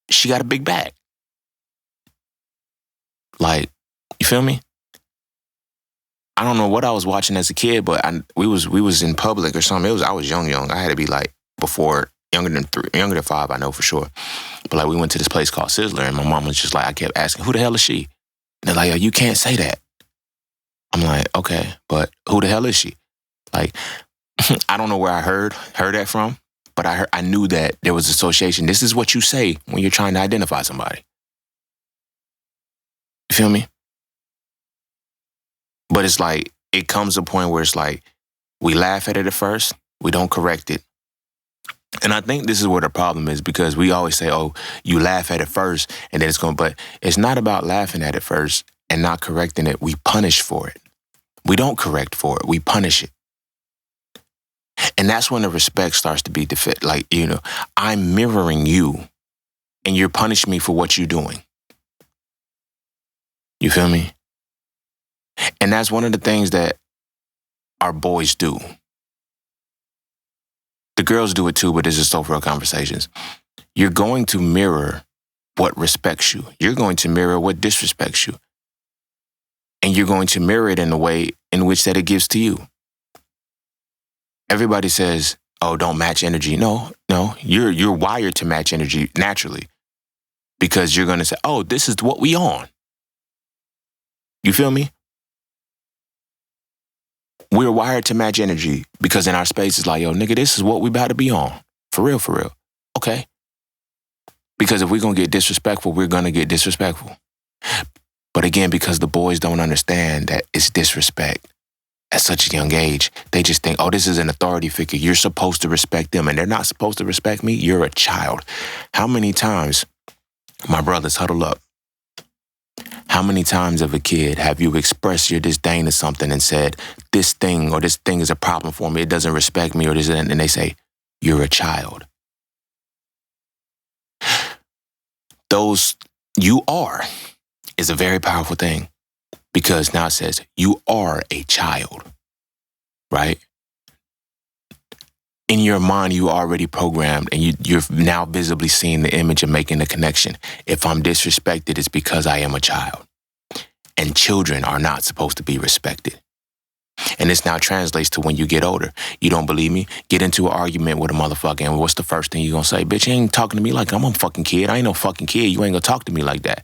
She got a big bag. Like, you feel me? I don't know what I was watching as a kid, but we was in public or something. I was young. I had to be like younger than 5, I know for sure. But like we went to this place called Sizzler, and my mom was just like, I kept asking, who the hell is she? And they're like, yo, you can't say that. I'm like, okay, but who the hell is she? Like, I don't know where I heard that from, but I knew that there was association. This is what you say when you're trying to identify somebody. You feel me? But it's like, it comes to a point where it's like, we laugh at it at first, we don't correct it. And I think this is where the problem is, because we always say, oh, you laugh at it first, and then but it's not about laughing at it first and not correcting it. We punish for it. We don't correct for it. We punish it. And that's when the respect starts to be like, I'm mirroring you, and you're punishing me for what you're doing. You feel me? And that's one of the things that our boys do. The girls do it too, but this is so real conversations. You're going to mirror what respects you. You're going to mirror what disrespects you. And you're going to mirror it in the way in which that it gives to you. Everybody says, oh, don't match energy. No, you're wired to match energy naturally, because you're going to say, oh, this is what we on. You feel me? We're wired to match energy because in our space it's like, yo, nigga, this is what we about to be on. For real. Okay. Because if we're going to get disrespectful, we're going to get disrespectful. But again, because the boys don't understand that it's disrespect at such a young age, they just think, oh, this is an authority figure. You're supposed to respect them, and they're not supposed to respect me. You're a child. How many times, my brothers, huddle up. How many times of a kid have you expressed your disdain to something and said, this thing is a problem for me, it doesn't respect me, or this, and they say, you're a child. You are is a very powerful thing, because now it says you are a child, right? in your mind, you already programmed, and you're now visibly seeing the image and making the connection. If I'm disrespected, it's because I am a child. And children are not supposed to be respected. And this now translates to when you get older. You don't believe me? Get into an argument with a motherfucker, and what's the first thing you're going to say? Bitch, you ain't talking to me like I'm a fucking kid. I ain't no fucking kid. You ain't going to talk to me like that.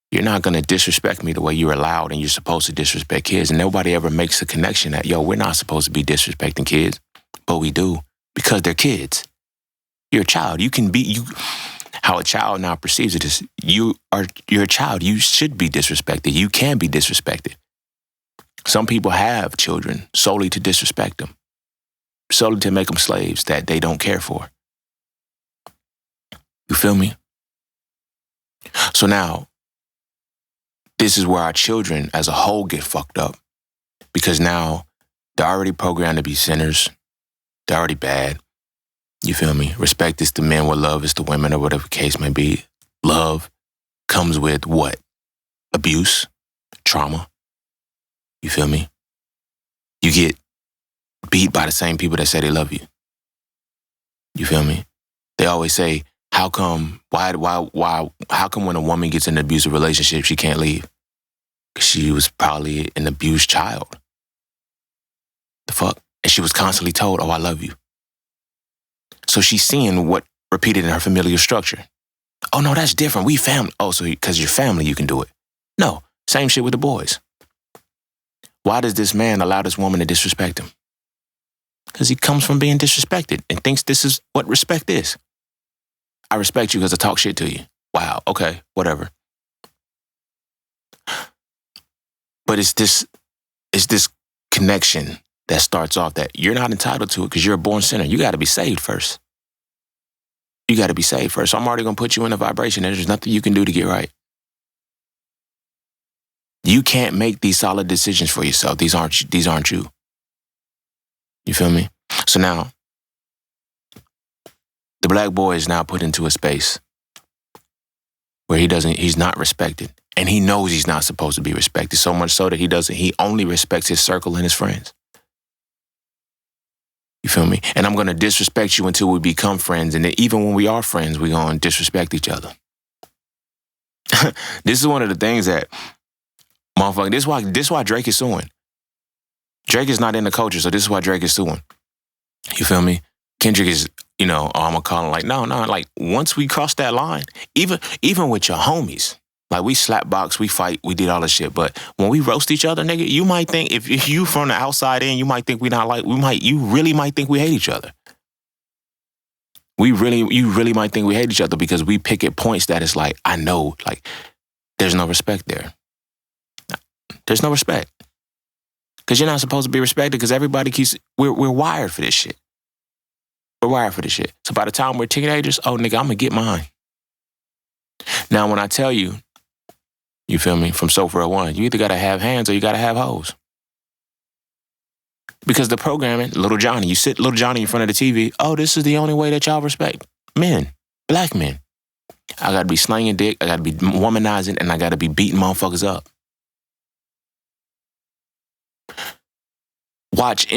You're not going to disrespect me the way you're allowed and you're supposed to disrespect kids. And nobody ever makes a connection that, yo, we're not supposed to be disrespecting kids. But we do, because they're kids. You're a child. You can be, how a child now perceives it is, you're a child. You should be disrespected. You can be disrespected. Some people have children solely to disrespect them, solely to make them slaves that they don't care for. You feel me? So now, this is where our children as a whole get fucked up, because now they're already programmed to be sinners. They're already bad. You feel me? Respect is to men what love is to women, or whatever the case may be. Love comes with what? Abuse, trauma. You feel me? You get beat by the same people that say they love you. You feel me? They always say, how come when a woman gets in an abusive relationship, she can't leave? Because she was probably an abused child. The fuck? And she was constantly told, oh, I love you. So she's seeing what repeated in her familial structure. Oh, no, that's different. We family. Oh, so because you're family, you can do it. No, same shit with the boys. Why does this man allow this woman to disrespect him? Because he comes from being disrespected and thinks this is what respect is. I respect you because I talk shit to you. Wow, okay, whatever. But it's this connection that starts off that you're not entitled to it because you're a born sinner. You got to be saved first. You got to be saved first. So I'm already going to put you in a vibration and there's nothing you can do to get right. You can't make these solid decisions for yourself. These aren't you. You feel me? So now, the black boy is now put into a space where he's not respected. And he knows he's not supposed to be respected, so much so that he only respects his circle and his friends. You feel me? And I'm going to disrespect you until we become friends. And then even when we are friends, we're going to disrespect each other. This is one of the things that, motherfucker, this is why Drake is suing. Drake is not in the culture, so this is why Drake is suing. You feel me? Kendrick is, I'm going to call him like, no, like once we cross that line, even with your homies, like we slap box, we fight, we did all this shit. But when we roast each other, nigga, you might think, if you from the outside in, you might think you really might think we hate each other. You really might think we hate each other because we pick at points that it's like, I know, like, there's no respect there. There's no respect. Because you're not supposed to be respected because everybody we're wired for this shit. We're wired for this shit. So by the time we're teenagers, oh, nigga, I'm going to get mine. Now, when I tell you, you feel me, from So Frail 1, you either got to have hands or you got to have hoes. Because the programming, Little Johnny, you sit Little Johnny in front of the TV, oh, this is the only way that y'all respect men, black men. I got to be slanging dick, I got to be womanizing, and I got to be beating motherfuckers up. Watch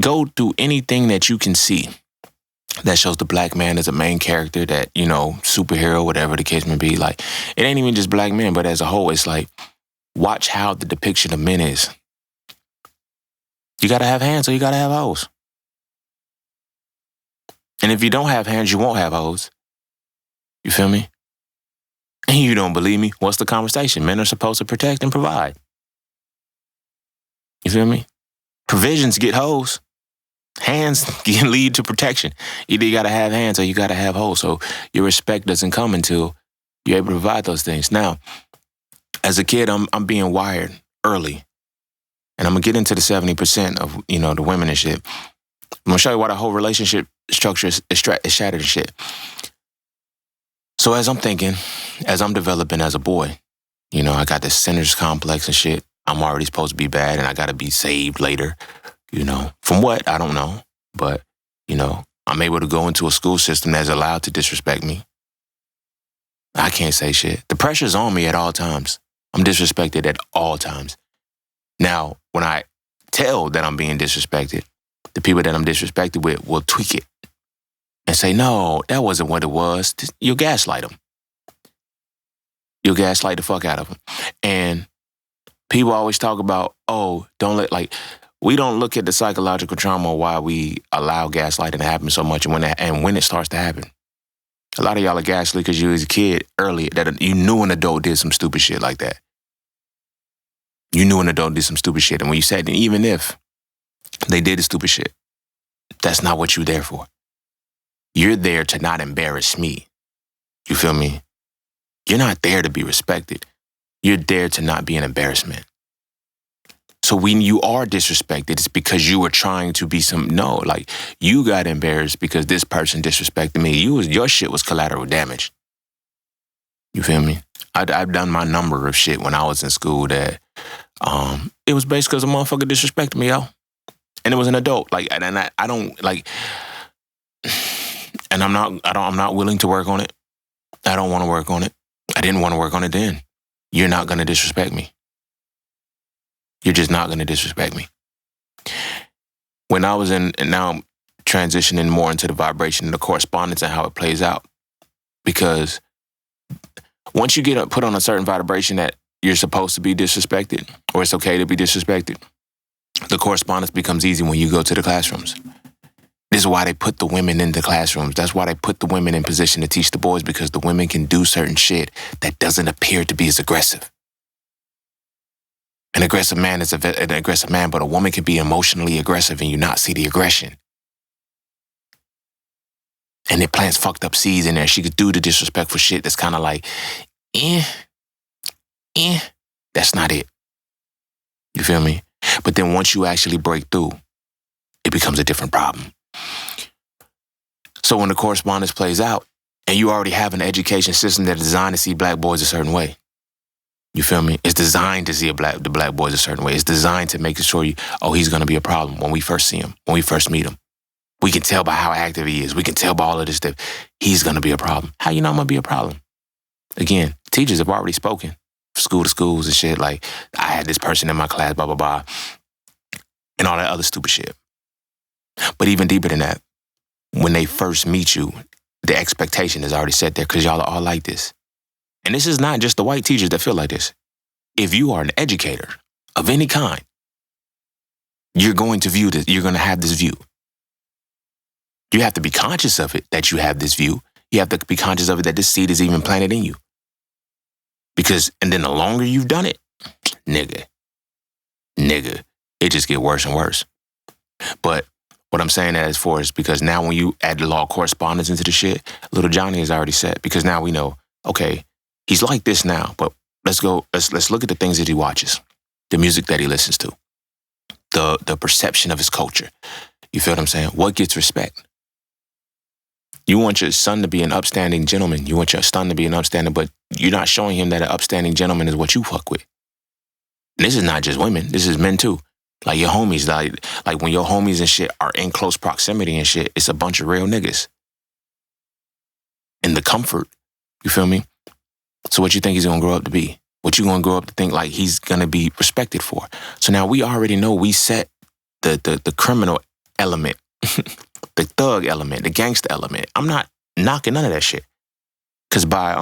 go through anything that you can see that shows the black man as a main character, that, superhero, whatever the case may be. Like, it ain't even just black men, but as a whole, it's like, watch how the depiction of men is. You got to have hands or you got to have hoes. And if you don't have hands, you won't have hoes. You feel me? And you don't believe me? What's the conversation? Men are supposed to protect and provide. You feel me? Provisions get hoes. Hands can lead to protection. Either you got to have hands or you got to have hoes. So your respect doesn't come until you're able to provide those things. Now, as a kid, I'm being wired early. And I'm going to get into the 70% of, the women and shit. I'm going to show you why the whole relationship structure is shattered and shit. So as I'm thinking, as I'm developing as a boy, I got this sinner's complex and shit. I'm already supposed to be bad and I got to be saved later. From what? I don't know. But, I'm able to go into a school system that's allowed to disrespect me. I can't say shit. The pressure's on me at all times. I'm disrespected at all times. Now, when I tell that I'm being disrespected, the people that I'm disrespected with will tweak it and say, no, that wasn't what it was. You'll gaslight them. You'll gaslight the fuck out of them. And people always talk about, oh, we don't look at the psychological trauma why we allow gaslighting to happen so much and when it starts to happen. A lot of y'all are gaslit because you was a kid early that you knew an adult did some stupid shit like that. You knew an adult did some stupid shit. And when you said, even if they did the stupid shit, that's not what you're there for. You're there to not embarrass me. You feel me? You're not there to be respected. You're there to not be an embarrassment. So when you are disrespected, it's because you were trying to be you got embarrassed because this person disrespected me. Your shit was collateral damage. You feel me? I've done my number of shit when I was in school that it was based because a motherfucker disrespected me, yo. And it was an adult. I'm not willing to work on it. I don't want to work on it. I didn't want to work on it then. You're not going to disrespect me. You're just not going to disrespect me. When I was and now I'm transitioning more into the vibration and the correspondence and how it plays out. Because once you get put on a certain vibration that you're supposed to be disrespected, or it's okay to be disrespected, the correspondence becomes easy when you go to the classrooms. This is why they put the women in the classrooms. That's why they put the women in position to teach the boys, because the women can do certain shit that doesn't appear to be as aggressive. An aggressive man is an aggressive man, but a woman can be emotionally aggressive and you not see the aggression. And it plants fucked up seeds in there. She could do the disrespectful shit that's kind of like, that's not it. You feel me? But then once you actually break through, it becomes a different problem. So when the correspondence plays out, and you already have an education system that's designed to see black boys a certain way, you feel me? It's designed to see the black boys a certain way. It's designed to make sure he's going to be a problem when we first see him, when we first meet him. We can tell by how active he is. We can tell by all of this stuff. He's going to be a problem. How you know I'm going to be a problem? Again, teachers have already spoken, school to schools and shit. Like, I had this person in my class, blah, blah, blah, and all that other stupid shit. But even deeper than that, when they first meet you, the expectation is already set there because y'all are all like this. And this is not just the white teachers that feel like this. If you are an educator of any kind, you're going to view this, you're going to have this view. You have to be conscious of it, that you have this view. You have to be conscious of it, that this seed is even planted in you. And then the longer you've done it, nigga, it just get worse and worse. But what I'm saying that is for is because now when you add the law of correspondence into the shit, little Johnny is already set, because now we know, okay, he's like this now, but let's look at the things that he watches, the music that he listens to, the perception of his culture. You feel what I'm saying? What gets respect? You want your son to be an upstanding gentleman. You want your son to be an upstanding, but you're not showing him that an upstanding gentleman is what you fuck with. And this is not just women. This is men too. Like your homies, like when your homies and shit are in close proximity and shit, it's a bunch of real niggas. In the comfort, you feel me? So what you think he's going to grow up to be? What you going to grow up to think like he's going to be respected for? So now we already know we set the criminal element, the thug element, the gangster element. I'm not knocking none of that shit. Because by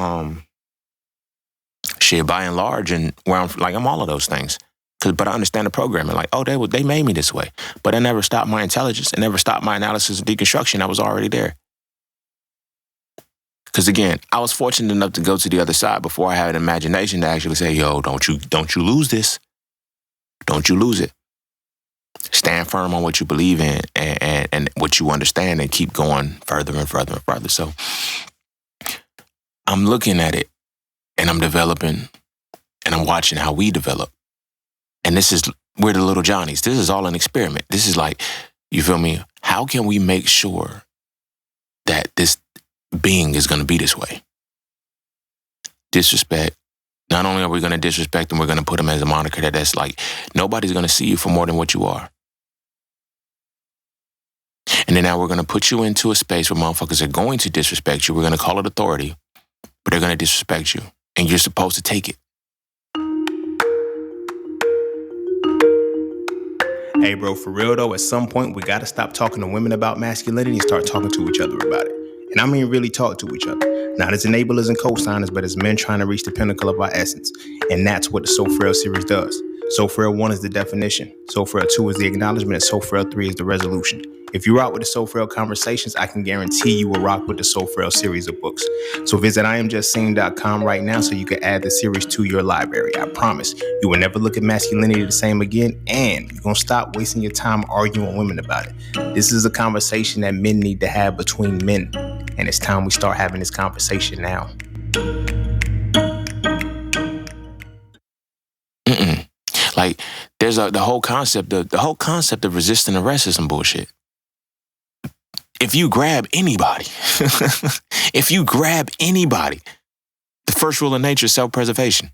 and large, and where I'm all of those things. But I understand the programming. Like, oh, they made me this way. But it never stopped my intelligence. It never stopped my analysis and deconstruction. I was already there. Because again, I was fortunate enough to go to the other side before I had an imagination to actually say, yo, don't you lose this. Don't you lose it. Stand firm on what you believe in and what you understand, and keep going further and further and further. So I'm looking at it and I'm developing and I'm watching how we develop. And we're the little Johnnies. This is all an experiment. This is like, you feel me? How can we make sure that this being is going to be this way? Disrespect. Not only are we going to disrespect him, we're going to put him as a moniker that's like, nobody's going to see you for more than what you are. And then now we're going to put you into a space where motherfuckers are going to disrespect you. We're going to call it authority, but they're going to disrespect you. And you're supposed to take it. Hey, bro, for real though, at some point we gotta stop talking to women about masculinity and start talking to each other about it. And I mean really talk to each other. Not as enablers and co-signers, but as men trying to reach the pinnacle of our essence. And that's what the So Frail series does. So Frail 1 is the definition. So Frail 2 is the acknowledgement. And So Frail 3 is the resolution. If you rock with the So Frail conversations, I can guarantee you will rock with the So Frail series of books. So visit IamJustSeen.com right now so you can add the series to your library. I promise you will never look at masculinity the same again, and you're going to stop wasting your time arguing with women about it. This is a conversation that men need to have between men, and it's time we start having this conversation now. Like, there's the whole concept of resisting arrest is some bullshit. If you grab anybody, the first rule of nature is self-preservation.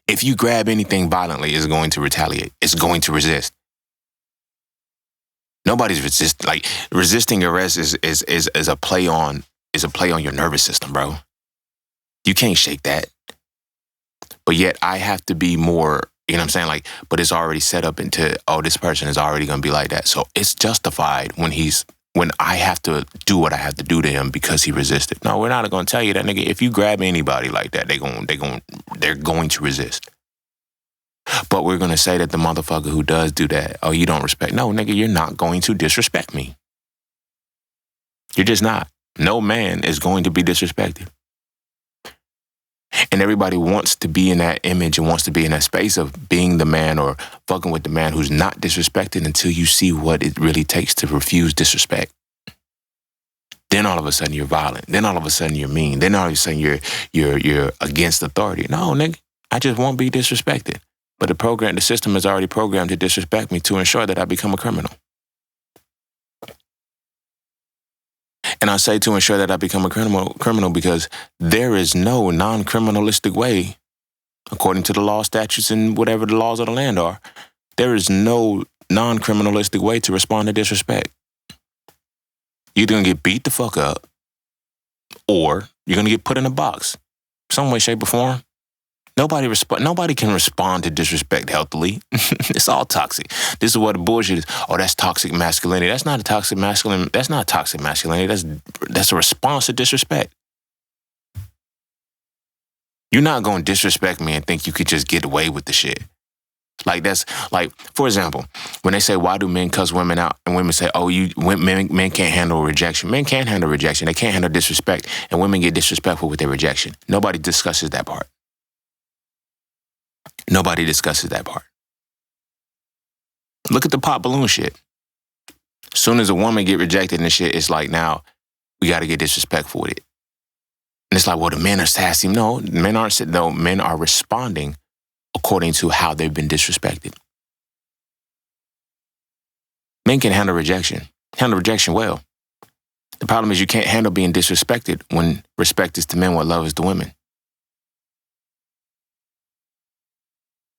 If you grab anything violently, it's going to retaliate. It's going to resist. Nobody's resisting arrest is a play on your nervous system, bro. You can't shake that. But yet I have to be more, you know what I'm saying? Like, but it's already set up into, oh, this person is already going to be like that. So it's justified when I have to do what I have to do to him because he resisted. No, we're not going to tell you that, nigga. If you grab anybody like that, they're going to resist. But we're going to say that the motherfucker who does do that, oh, you don't respect. No, nigga, you're not going to disrespect me. You're just not. No man is going to be disrespected. And everybody wants to be in that image and wants to be in that space of being the man or fucking with the man who's not disrespected until you see what it really takes to refuse disrespect. Then all of a sudden you're violent. Then all of a sudden you're mean. Then all of a sudden you're against authority. No, nigga, I just won't be disrespected. But the system is already programmed to disrespect me to ensure that I become a criminal. And I say to ensure that I become a criminal because there is no non-criminalistic way, according to the law, statutes, and whatever the laws of the land are, there is no non-criminalistic way to respond to disrespect. You're going to get beat the fuck up, or you're going to get put in a box, some way, shape, or form. Nobody can respond to disrespect healthily. It's all toxic. This is what the bullshit is. Oh, that's toxic masculinity. That's not toxic masculinity. That's a response to disrespect. You're not going to disrespect me and think you could just get away with the shit. Like, that's like, for example, when they say, why do men cuss women out? And women say, oh, men can't handle rejection. Men can't handle rejection. They can't handle disrespect. And women get disrespectful with their rejection. Nobody discusses that part. Nobody discusses that part. Look at the pop balloon shit. As soon as a woman get rejected and shit, it's like, now we got to get disrespectful with it. And it's like, well, the men are sassy. No, men aren't. No, men are responding according to how they've been disrespected. Men can handle rejection well. The problem is you can't handle being disrespected when respect is to men what love is to women.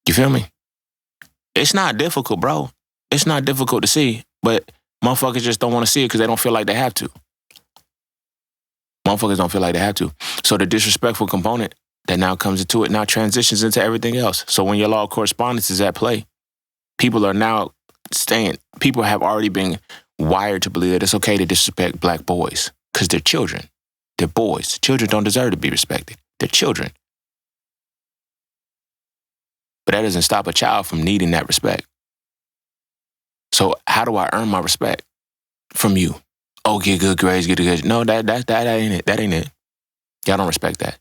You feel me? It's not difficult, bro. It's not difficult to see, but motherfuckers just don't want to see it because they don't feel like they have to. Motherfuckers don't feel like they have to. So the disrespectful component that now comes into it now transitions into everything else. So when your law of correspondence is at play, people have already been wired to believe that it's okay to disrespect black boys because they're children. They're boys. Children don't deserve to be respected. They're children. But that doesn't stop a child from needing that respect. So how do I earn my respect from you? Oh, get good grades, get good. No, that ain't it. That ain't it. Y'all don't respect that.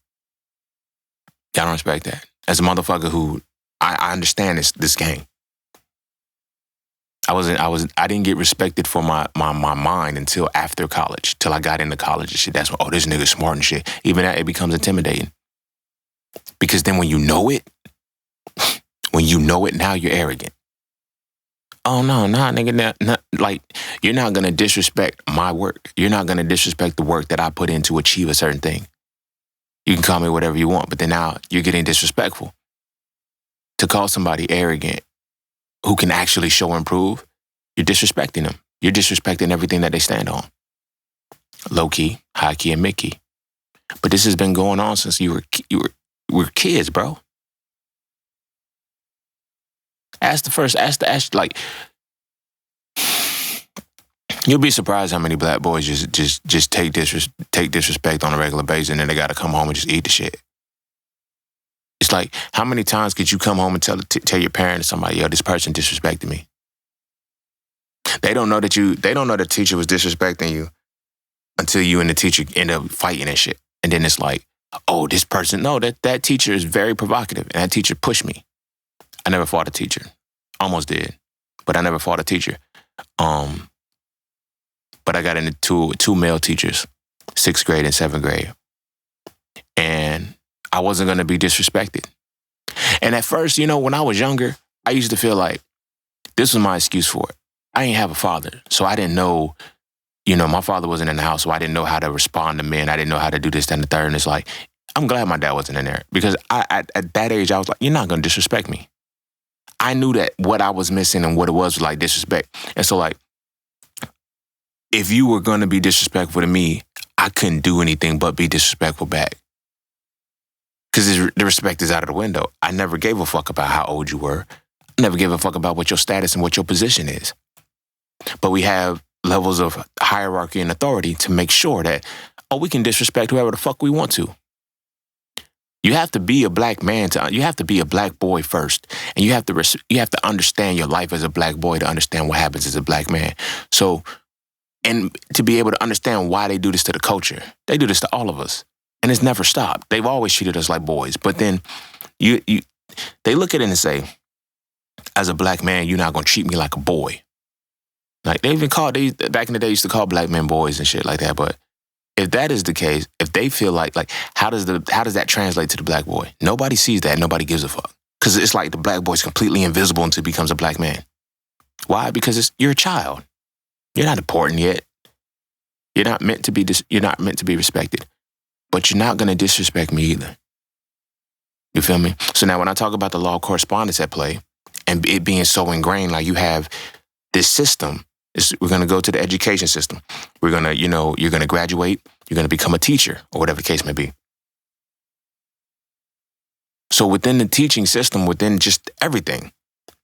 Y'all don't respect that. As a motherfucker who I understand this game. I didn't get respected for my mind until after college, till I got into college and shit. That's when, oh, this nigga's smart and shit. Even that, it becomes intimidating. Because then when you know it, now you're arrogant. Oh, no, nigga, like, you're not going to disrespect my work. You're not going to disrespect the work that I put in to achieve a certain thing. You can call me whatever you want, but then now you're getting disrespectful. To call somebody arrogant who can actually show and prove, you're disrespecting them. You're disrespecting everything that they stand on. Low key, high key, and mid key. But this has been going on since you were kids, bro. Like, you'll be surprised how many black boys just take disrespect on a regular basis, and then they got to come home and just eat the shit. It's like, how many times could you come home and tell your parent or somebody, yo, this person disrespected me? They don't know that the teacher was disrespecting you until you and the teacher end up fighting and shit. And then it's like, oh, this person, no, that teacher is very provocative, and that teacher pushed me. I never fought a teacher. Almost did, but I never fought a teacher. But I got into two male teachers, 6th grade and 7th grade. And I wasn't going to be disrespected. And at first, when I was younger, I used to feel like this was my excuse for it. I didn't have a father, so I didn't know, my father wasn't in the house, so I didn't know how to respond to men. I didn't know how to do this, that, and the third. And it's like, I'm glad my dad wasn't in there, because at that age, I was like, you're not going to disrespect me. I knew that what I was missing and what it was like disrespect. And so, like, if you were going to be disrespectful to me, I couldn't do anything but be disrespectful back. Because the respect is out of the window. I never gave a fuck about how old you were. I never gave a fuck about what your status and what your position is. But we have levels of hierarchy and authority to make sure that, we can disrespect whoever the fuck we want to. You have to be a black man you have to be a black boy first. And you have to understand your life as a black boy to understand what happens as a black man. So, and to be able to understand why they do this to the culture. They do this to all of us. And it's never stopped. They've always treated us like boys. But then they look at it and say, as a black man, you're not going to treat me like a boy. Like, back in the day, used to call black men boys and shit like that. But if that is the case, if they feel like how does that translate to the black boy? Nobody sees that. Nobody gives a fuck. Because it's like the black boy's completely invisible until he becomes a black man. Why? Because you're a child. You're not important yet. You're not meant to be respected. But you're not going to disrespect me either. You feel me? So now when I talk about the law of correspondence at play and it being so ingrained, like, you have this system. We're going to go to the education system. We're going to, you're going to graduate. You're going to become a teacher or whatever the case may be. So within the teaching system, within just everything,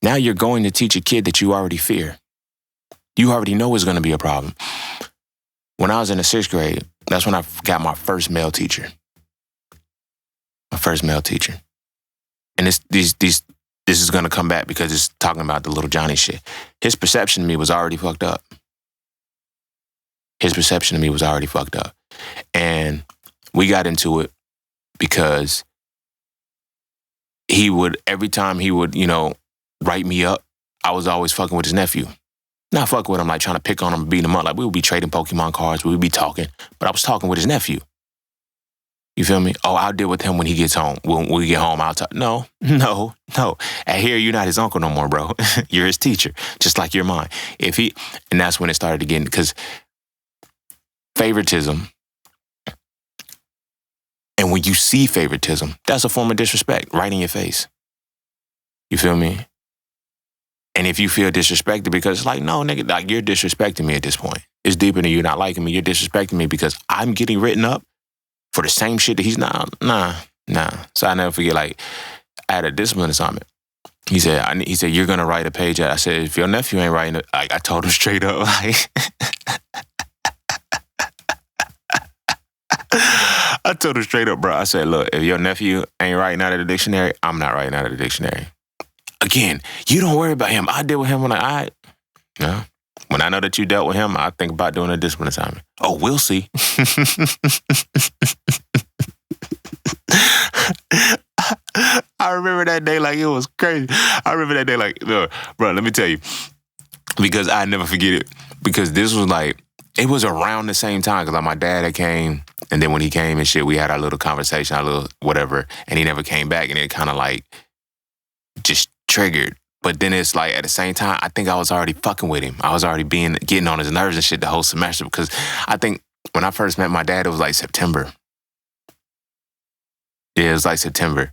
now you're going to teach a kid that you already fear. You already know is going to be a problem. When I was in the 6th grade, that's when I got my first male teacher. My first male teacher. And this is going to come back because it's talking about the little Johnny shit. His perception of me was already fucked up. And we got into it because every time he would, write me up, I was always fucking with his nephew. Not fucking with him, like trying to pick on him and beat him up. Like, we would be trading Pokemon cards, we would be talking, but I was talking with his nephew. You feel me? Oh, I'll deal with him when he gets home. When we get home, I'll talk. No. At here, you're not his uncle no more, bro. You're his teacher, just like you're mine. And that's when it started again, because favoritism, and when you see favoritism, that's a form of disrespect right in your face. You feel me? And if you feel disrespected, because it's like, no, nigga, like, you're disrespecting me at this point. It's deeper than you not liking me. You're disrespecting me because I'm getting written up for the same shit that he's not. Nah. So I never forget, like, I had a discipline assignment. He said, you're going to write a page. I said, if your nephew ain't writing it, I told him straight up, like, I told him straight up, bro. I said, look, if your nephew ain't writing out of the dictionary, I'm not writing out of the dictionary. Again, you don't worry about him. I deal with him when when I know that you dealt with him, I think about doing a discipline assignment. Oh, we'll see. I remember that day like it was crazy. I remember that day like, bro, let me tell you, because I never forget it. Because this was like, it was around the same time, because like my dad had came, and then when he came and shit, we had our little conversation, our little whatever, and he never came back, and it kind of like just triggered. But then it's like, at the same time, I think I was already fucking with him. I was already getting on his nerves and shit the whole semester, because I think when I first met my dad, it was like September. Yeah, it was like September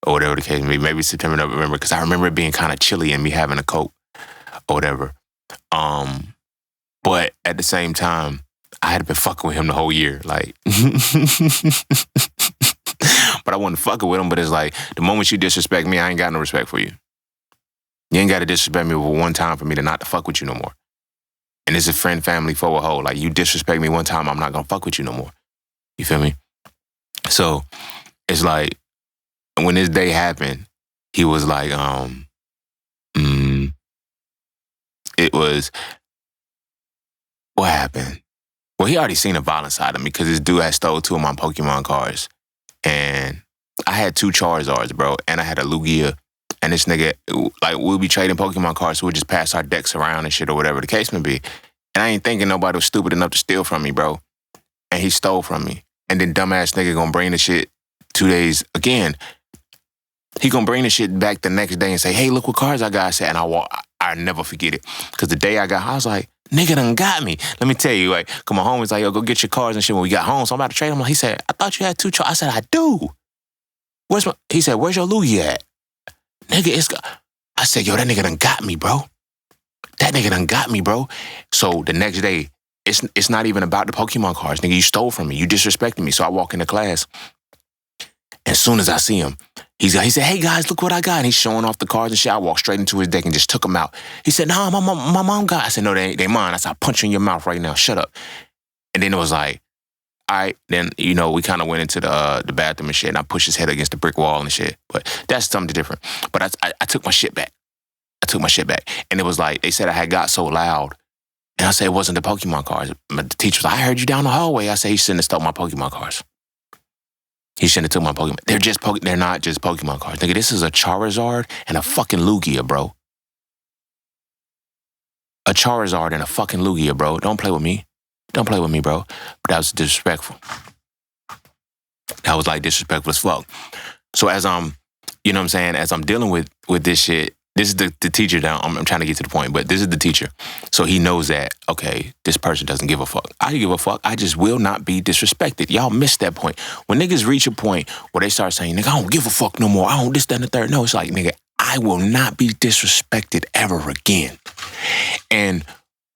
or whatever the case may be. Maybe September, November, because I remember it being kind of chilly and me having a coat or whatever. But at the same time, I had been fucking with him the whole year. Like, but I wasn't fucking with him. But it's like, the moment you disrespect me, I ain't got no respect for you. You ain't got to disrespect me one time for me to not to fuck with you no more. And it's a friend, family, foe, or hoe. Like, you disrespect me one time, I'm not going to fuck with you no more. You feel me? So it's like, when this day happened, he was like, it was, what happened? Well, he already seen the violent side of me because this dude had stole 2 of my Pokemon cards. And I had 2 Charizards, bro, and I had a Lugia. And this nigga, like, we'll be trading Pokemon cards, so we'll just pass our decks around and shit or whatever the case may be. And I ain't thinking nobody was stupid enough to steal from me, bro. And he stole from me. And then dumbass nigga gonna bring the shit 2 days again. He gonna bring the shit back the next day and say, hey, look what cards I got. I said, and I never forget it. Because the day I was like, nigga done got me. Let me tell you, like, come on, homie's like, yo, go get your cards and shit when we got home. So I'm about to trade him. He said, I thought you had 2 Charizards. I said, I do. He said, where's your Lugia at? Nigga, I said, yo, that nigga done got me, bro. That nigga done got me, bro. So the next day, it's not even about the Pokemon cards. Nigga, you stole from me. You disrespected me. So I walk into class. As soon as I see him, he said, hey, guys, look what I got. And he's showing off the cards and shit. I walked straight into his deck and just took them out. He said, nah, my mom got it. I said, no, they mine. I said, I'll punch you in your mouth right now. Shut up. And then it was like, all right, then, you know, we kind of went into the bathroom and shit, and I pushed his head against the brick wall and shit. But that's something different. But I took my shit back. And it was like, they said I had got so loud. And I said, it wasn't the Pokemon cards. But the teacher was like, I heard you down the hallway. I said, he shouldn't have stole my Pokemon cards. He shouldn't have took my Pokemon. They're not just Pokemon cards. Nigga, this is a Charizard and a fucking Lugia, bro. A Charizard and a fucking Lugia, bro. Don't play with me. Don't play with me, bro. But that was disrespectful. That was like disrespectful as fuck. So as you know what I'm saying, as I'm dealing with this shit, this is the teacher that I'm trying to get to the point, but this is the teacher. So he knows that, okay, this person doesn't give a fuck. I give a fuck. I just will not be disrespected. Y'all missed that point. When niggas reach a point where they start saying, nigga, I don't give a fuck no more. I don't this, that, and the third. No, it's like, nigga, I will not be disrespected ever again. And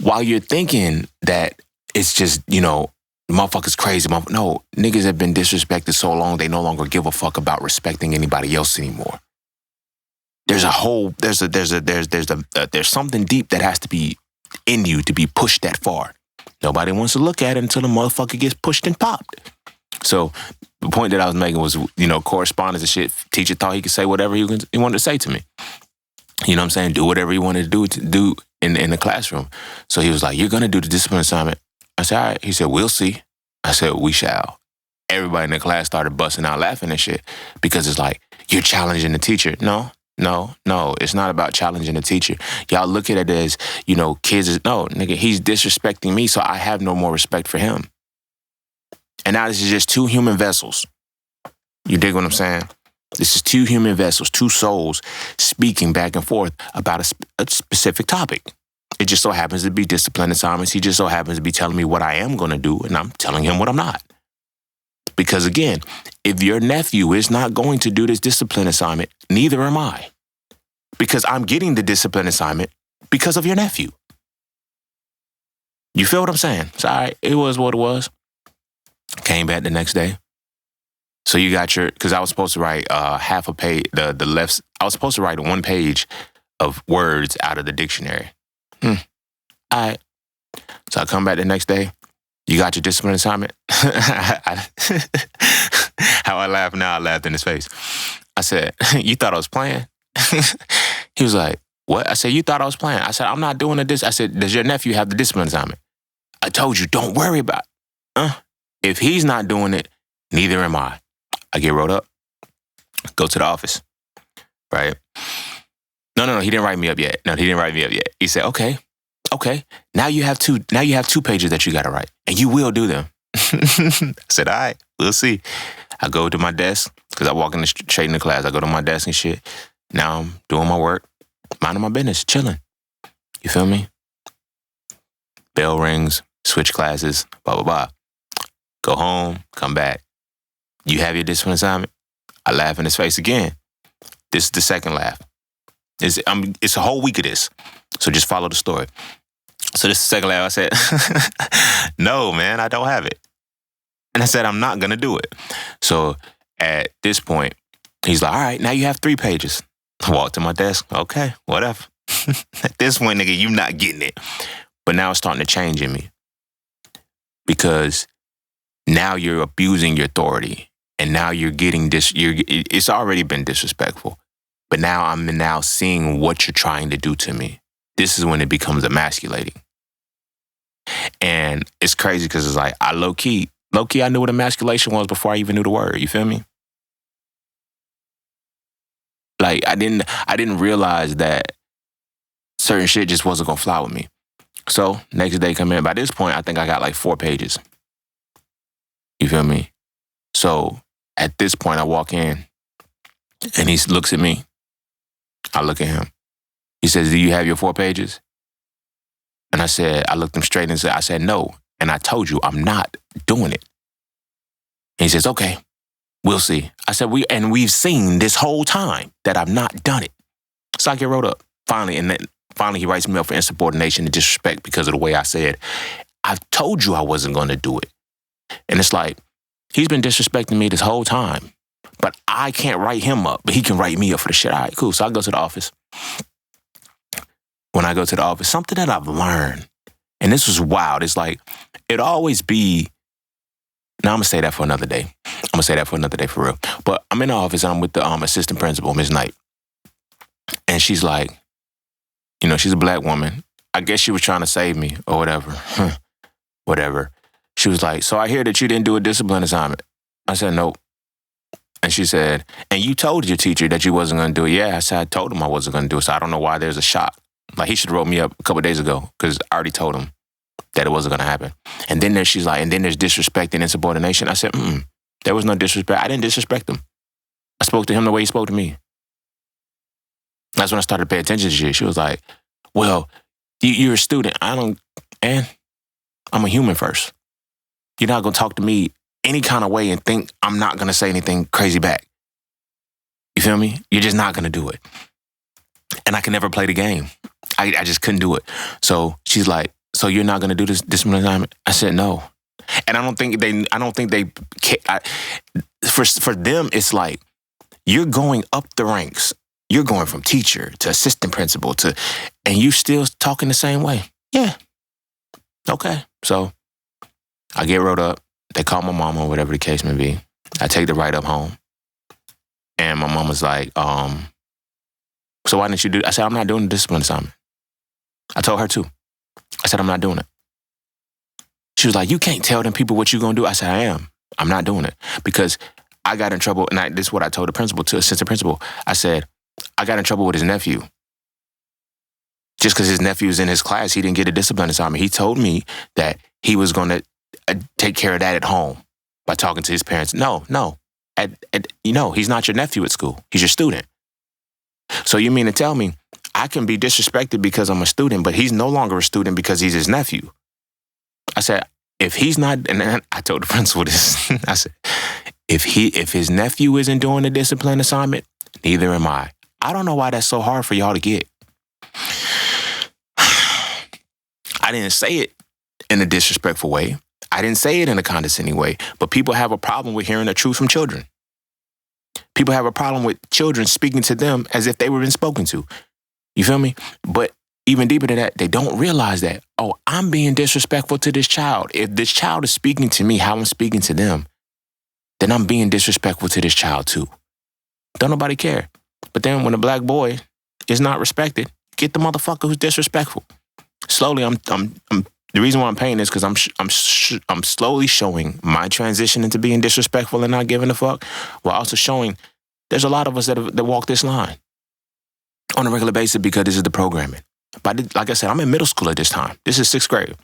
while you're thinking that it's just, you know, motherfuckers crazy. No, niggas have been disrespected so long, they no longer give a fuck about respecting anybody else anymore. There's something deep that has to be in you to be pushed that far. Nobody wants to look at it until the motherfucker gets pushed and popped. So the point that I was making was, you know, correspondence and shit. Teacher thought he could say whatever he wanted to say to me. You know what I'm saying? Do whatever he wanted to do in the classroom. So he was like, you're going to do the discipline assignment. I said, all right. He said, we'll see. I said, we shall. Everybody in the class started busting out laughing and shit because it's like, you're challenging the teacher. No, it's not about challenging the teacher. Y'all look at it as, you know, kids is, no, nigga, he's disrespecting me, so I have no more respect for him. And now this is just 2 human vessels. You dig what I'm saying? This is 2 human vessels, 2 souls speaking back and forth about a specific topic. It just so happens to be discipline assignments. He just so happens to be telling me what I am going to do, and I'm telling him what I'm not. Because again, if your nephew is not going to do this discipline assignment, neither am I. Because I'm getting the discipline assignment because of your nephew. You feel what I'm saying? It's all right. It was what it was. Came back the next day. So you got because I was supposed to write half a page, I was supposed to write 1 page of words out of the dictionary. All right. So I come back the next day. You got your discipline assignment? How I laugh now, I laughed in his face. I said, you thought I was playing? He was like, what? I said, you thought I was playing? I said, I'm not doing this. I said, does your nephew have the discipline assignment? I told you, don't worry about it. If he's not doing it, neither am I. I get rolled up, go to the office, right? No, he didn't write me up yet. He said, okay. Now you have 2 pages that you got to write, and you will do them. I said, all right, we'll see. I go to my desk, because I walk in straight in the class. I go to my desk and shit. Now I'm doing my work, minding my business, chilling. You feel me? Bell rings, switch classes, blah, blah, blah. Go home, come back. You have your discipline assignment? I laugh in his face again. This is the second laugh. It's a whole week of this. So just follow the story. So this is the second laugh. I said, no, man, I don't have it. And I said, I'm not going to do it. So at this point, he's like, all right, now you have 3 pages. I walked to my desk. Okay, whatever. At this point, nigga, you not getting it. But now it's starting to change in me. Because now you're abusing your authority. And now you're getting it's already been disrespectful. But now I'm now seeing what you're trying to do to me. This is when it becomes emasculating. And it's crazy because it's like, I low-key, I knew what emasculation was before I even knew the word. You feel me? Like, I didn't realize that certain shit just wasn't gonna fly with me. So, next day come in. By this point, I think I got like 4 pages. You feel me? So, at this point, I walk in and he looks at me. I look at him. He says, do you have your 4 pages? And I looked him straight and I said, no. And I told you, I'm not doing it. And he says, okay, we'll see. I said, we've seen this whole time that I've not done it. So I get wrote up. Finally he writes me up for insubordination and disrespect because of the way I said, I've told you I wasn't going to do it. And it's like, he's been disrespecting me this whole time, but I can't write him up, but he can write me up for the shit. All right, cool. So I go to the office. When I go to the office, something that I've learned, and this was wild, it's like, it'd always be, now I'm going to say that for another day. I'm going to say that for another day for real. But I'm in the office, I'm with the assistant principal, Ms. Knight. And she's like, you know, she's a black woman. I guess she was trying to save me or whatever. Whatever. She was like, so I hear that you didn't do a discipline assignment. I said, nope. And she said, and you told your teacher that you wasn't going to do it. Yeah, I said, I told him I wasn't going to do it. So I don't know why there's a shock. Like, he should have wrote me up a couple of days ago because I already told him that it wasn't going to happen. And then she's like, and then there's disrespect and insubordination. I said, there was no disrespect. I didn't disrespect him. I spoke to him the way he spoke to me. That's when I started to pay attention to shit. She was like, well, you're a student. I'm a human first. You're not going to talk to me any kind of way and think I'm not going to say anything crazy back. You feel me? You're just not going to do it. And I can never play the game. I just couldn't do it. So she's like, so you're not going to do this discipline assignment? I said, no. And I don't think they for them, it's like, you're going up the ranks. You're going from teacher to assistant principal and you still talking the same way. Yeah. Okay. So I get wrote up. They call my mama or whatever the case may be. I take the write-up home. And my mom was like, so why didn't you do it? I said, I'm not doing the discipline assignment. I told her too. I said, I'm not doing it. She was like, you can't tell them people what you're going to do. I said, I am. I'm not doing it. Because I got in trouble, and this is what I told the principal too, assistant principal. I said, I got in trouble with his nephew. Just because his nephew was in his class, he didn't get a discipline assignment. He told me that he was going to take care of that at home by talking to his parents. No. He's not your nephew at school. He's your student. So you mean to tell me I can be disrespected because I'm a student, but he's no longer a student because he's his nephew? I said, if he's not, and then I told the principal this, I said, if his nephew isn't doing a discipline assignment, neither am I. I don't know why that's so hard for y'all to get. I didn't say it in a disrespectful way. I didn't say it in a condescending way, but people have a problem with hearing the truth from children. People have a problem with children speaking to them as if they were being spoken to. You feel me? But even deeper than that, they don't realize that, oh, I'm being disrespectful to this child. If this child is speaking to me how I'm speaking to them, then I'm being disrespectful to this child too. Don't nobody care. But then when a black boy is not respected, get the motherfucker who's disrespectful. Slowly, the reason why I'm paying this because I'm slowly showing my transition into being disrespectful and not giving a fuck, while also showing there's a lot of us that walk this line on a regular basis because this is the programming. But like I said, I'm in middle school at this time. This is 6th grade.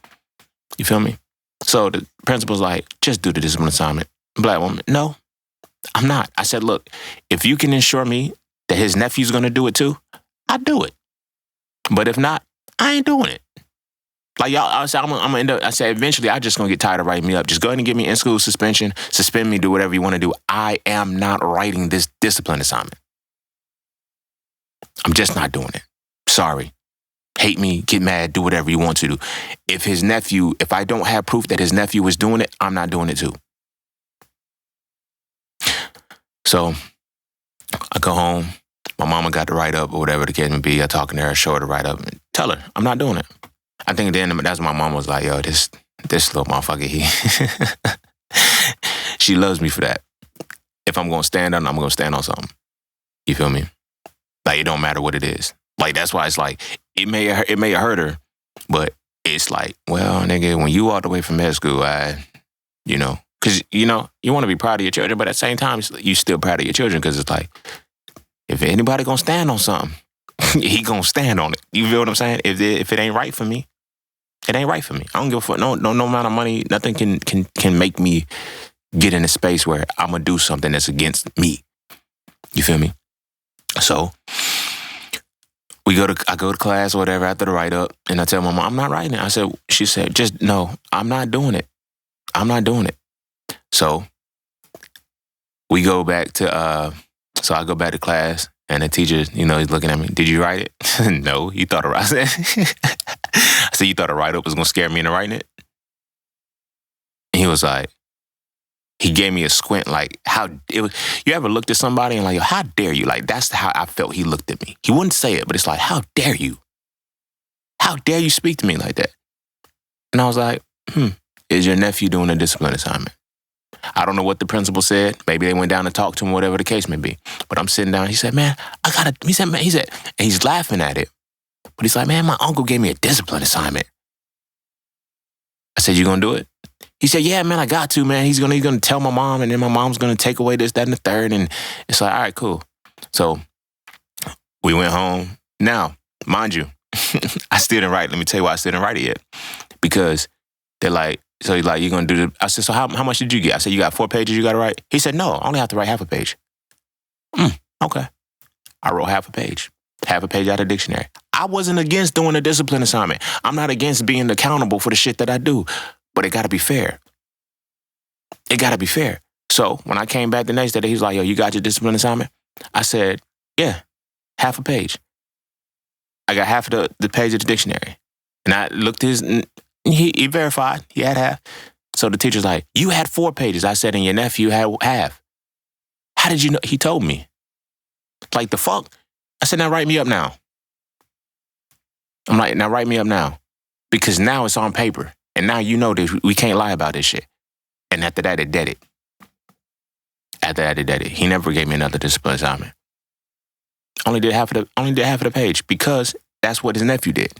You feel me? So the principal's like, just do the discipline assignment. Black woman, no, I'm not. I said, look, if you can ensure me that his nephew's going to do it too, I'll do it. But if not, I ain't doing it. Like y'all, I said, I'm gonna end up, I said, eventually I'm just going to get tired of writing me up. Just go ahead and give me in-school suspension, suspend me, do whatever you want to do. I am not writing this discipline assignment. I'm just not doing it. Sorry. Hate me, get mad, do whatever you want to do. If I don't have proof that his nephew is doing it, I'm not doing it too. So I go home. My mama got to write up or whatever the case may be. I talking to her, show her to write up, and tell her I'm not doing it. I think then that's when my mom was like, yo, this little motherfucker, she loves me for that. If I'm gonna stand on, I'm gonna stand on something. You feel me? Like it don't matter what it is. Like that's why it's like it may hurt her, but it's like, well, nigga, when you walked away from med school, because you want to be proud of your children, but at the same time, you still proud of your children because it's like, if anybody gonna stand on something, he gonna stand on it. You feel what I'm saying? If it ain't right for me, it ain't right for me. I don't give a fuck. No amount of money, nothing can make me get in a space where I'm gonna do something that's against me. You feel me? So I go to class or whatever after the write up, and I tell my mom I'm not writing it. She said, just no, I'm not doing it. I'm not doing it. So we go back to so I go back to class, and the teacher, he's looking at me. Did you write it? No, you thought I said. I said, you thought a write up was gonna scare me into writing it? And he was like, he gave me a squint, like you ever looked at somebody and like, yo, how dare you? Like that's how I felt he looked at me. He wouldn't say it, but it's like, how dare you? How dare you speak to me like that? And I was like, is your nephew doing a discipline assignment? I don't know what the principal said. Maybe they went down to talk to him, whatever the case may be. But I'm sitting down. He said, man, and he's laughing at it. But he's like, man, my uncle gave me a discipline assignment. I said, you gonna do it? He said, yeah, man, I got to, man. He's gonna tell my mom, and then my mom's gonna take away this, that, and the third. And it's like, all right, cool. So we went home. Now, mind you, I still didn't write. Let me tell you why I still didn't write it yet. Because they're like, so he's like, you're gonna do the, I said, so how much did you get? I said, you got 4 pages you gotta write? He said, no, I only have to write half a page. Okay. I wrote half a page out of the dictionary. I wasn't against doing a discipline assignment. I'm not against being accountable for the shit that I do. But it gotta be fair. It gotta be fair. So when I came back the next day, he was like, yo, you got your discipline assignment? I said, yeah, half a page. I got half of the page of the dictionary. And I looked he verified, he had half. So the teacher's like, you had 4 pages. I said, and your nephew had half. How did you know? He told me. Like, the fuck? I said, now write me up now. I'm like, now write me up now. Because now it's on paper. And now you know that we can't lie about this shit. And after that, it did it. He never gave me another discipline assignment. Only did half of the page because that's what his nephew did.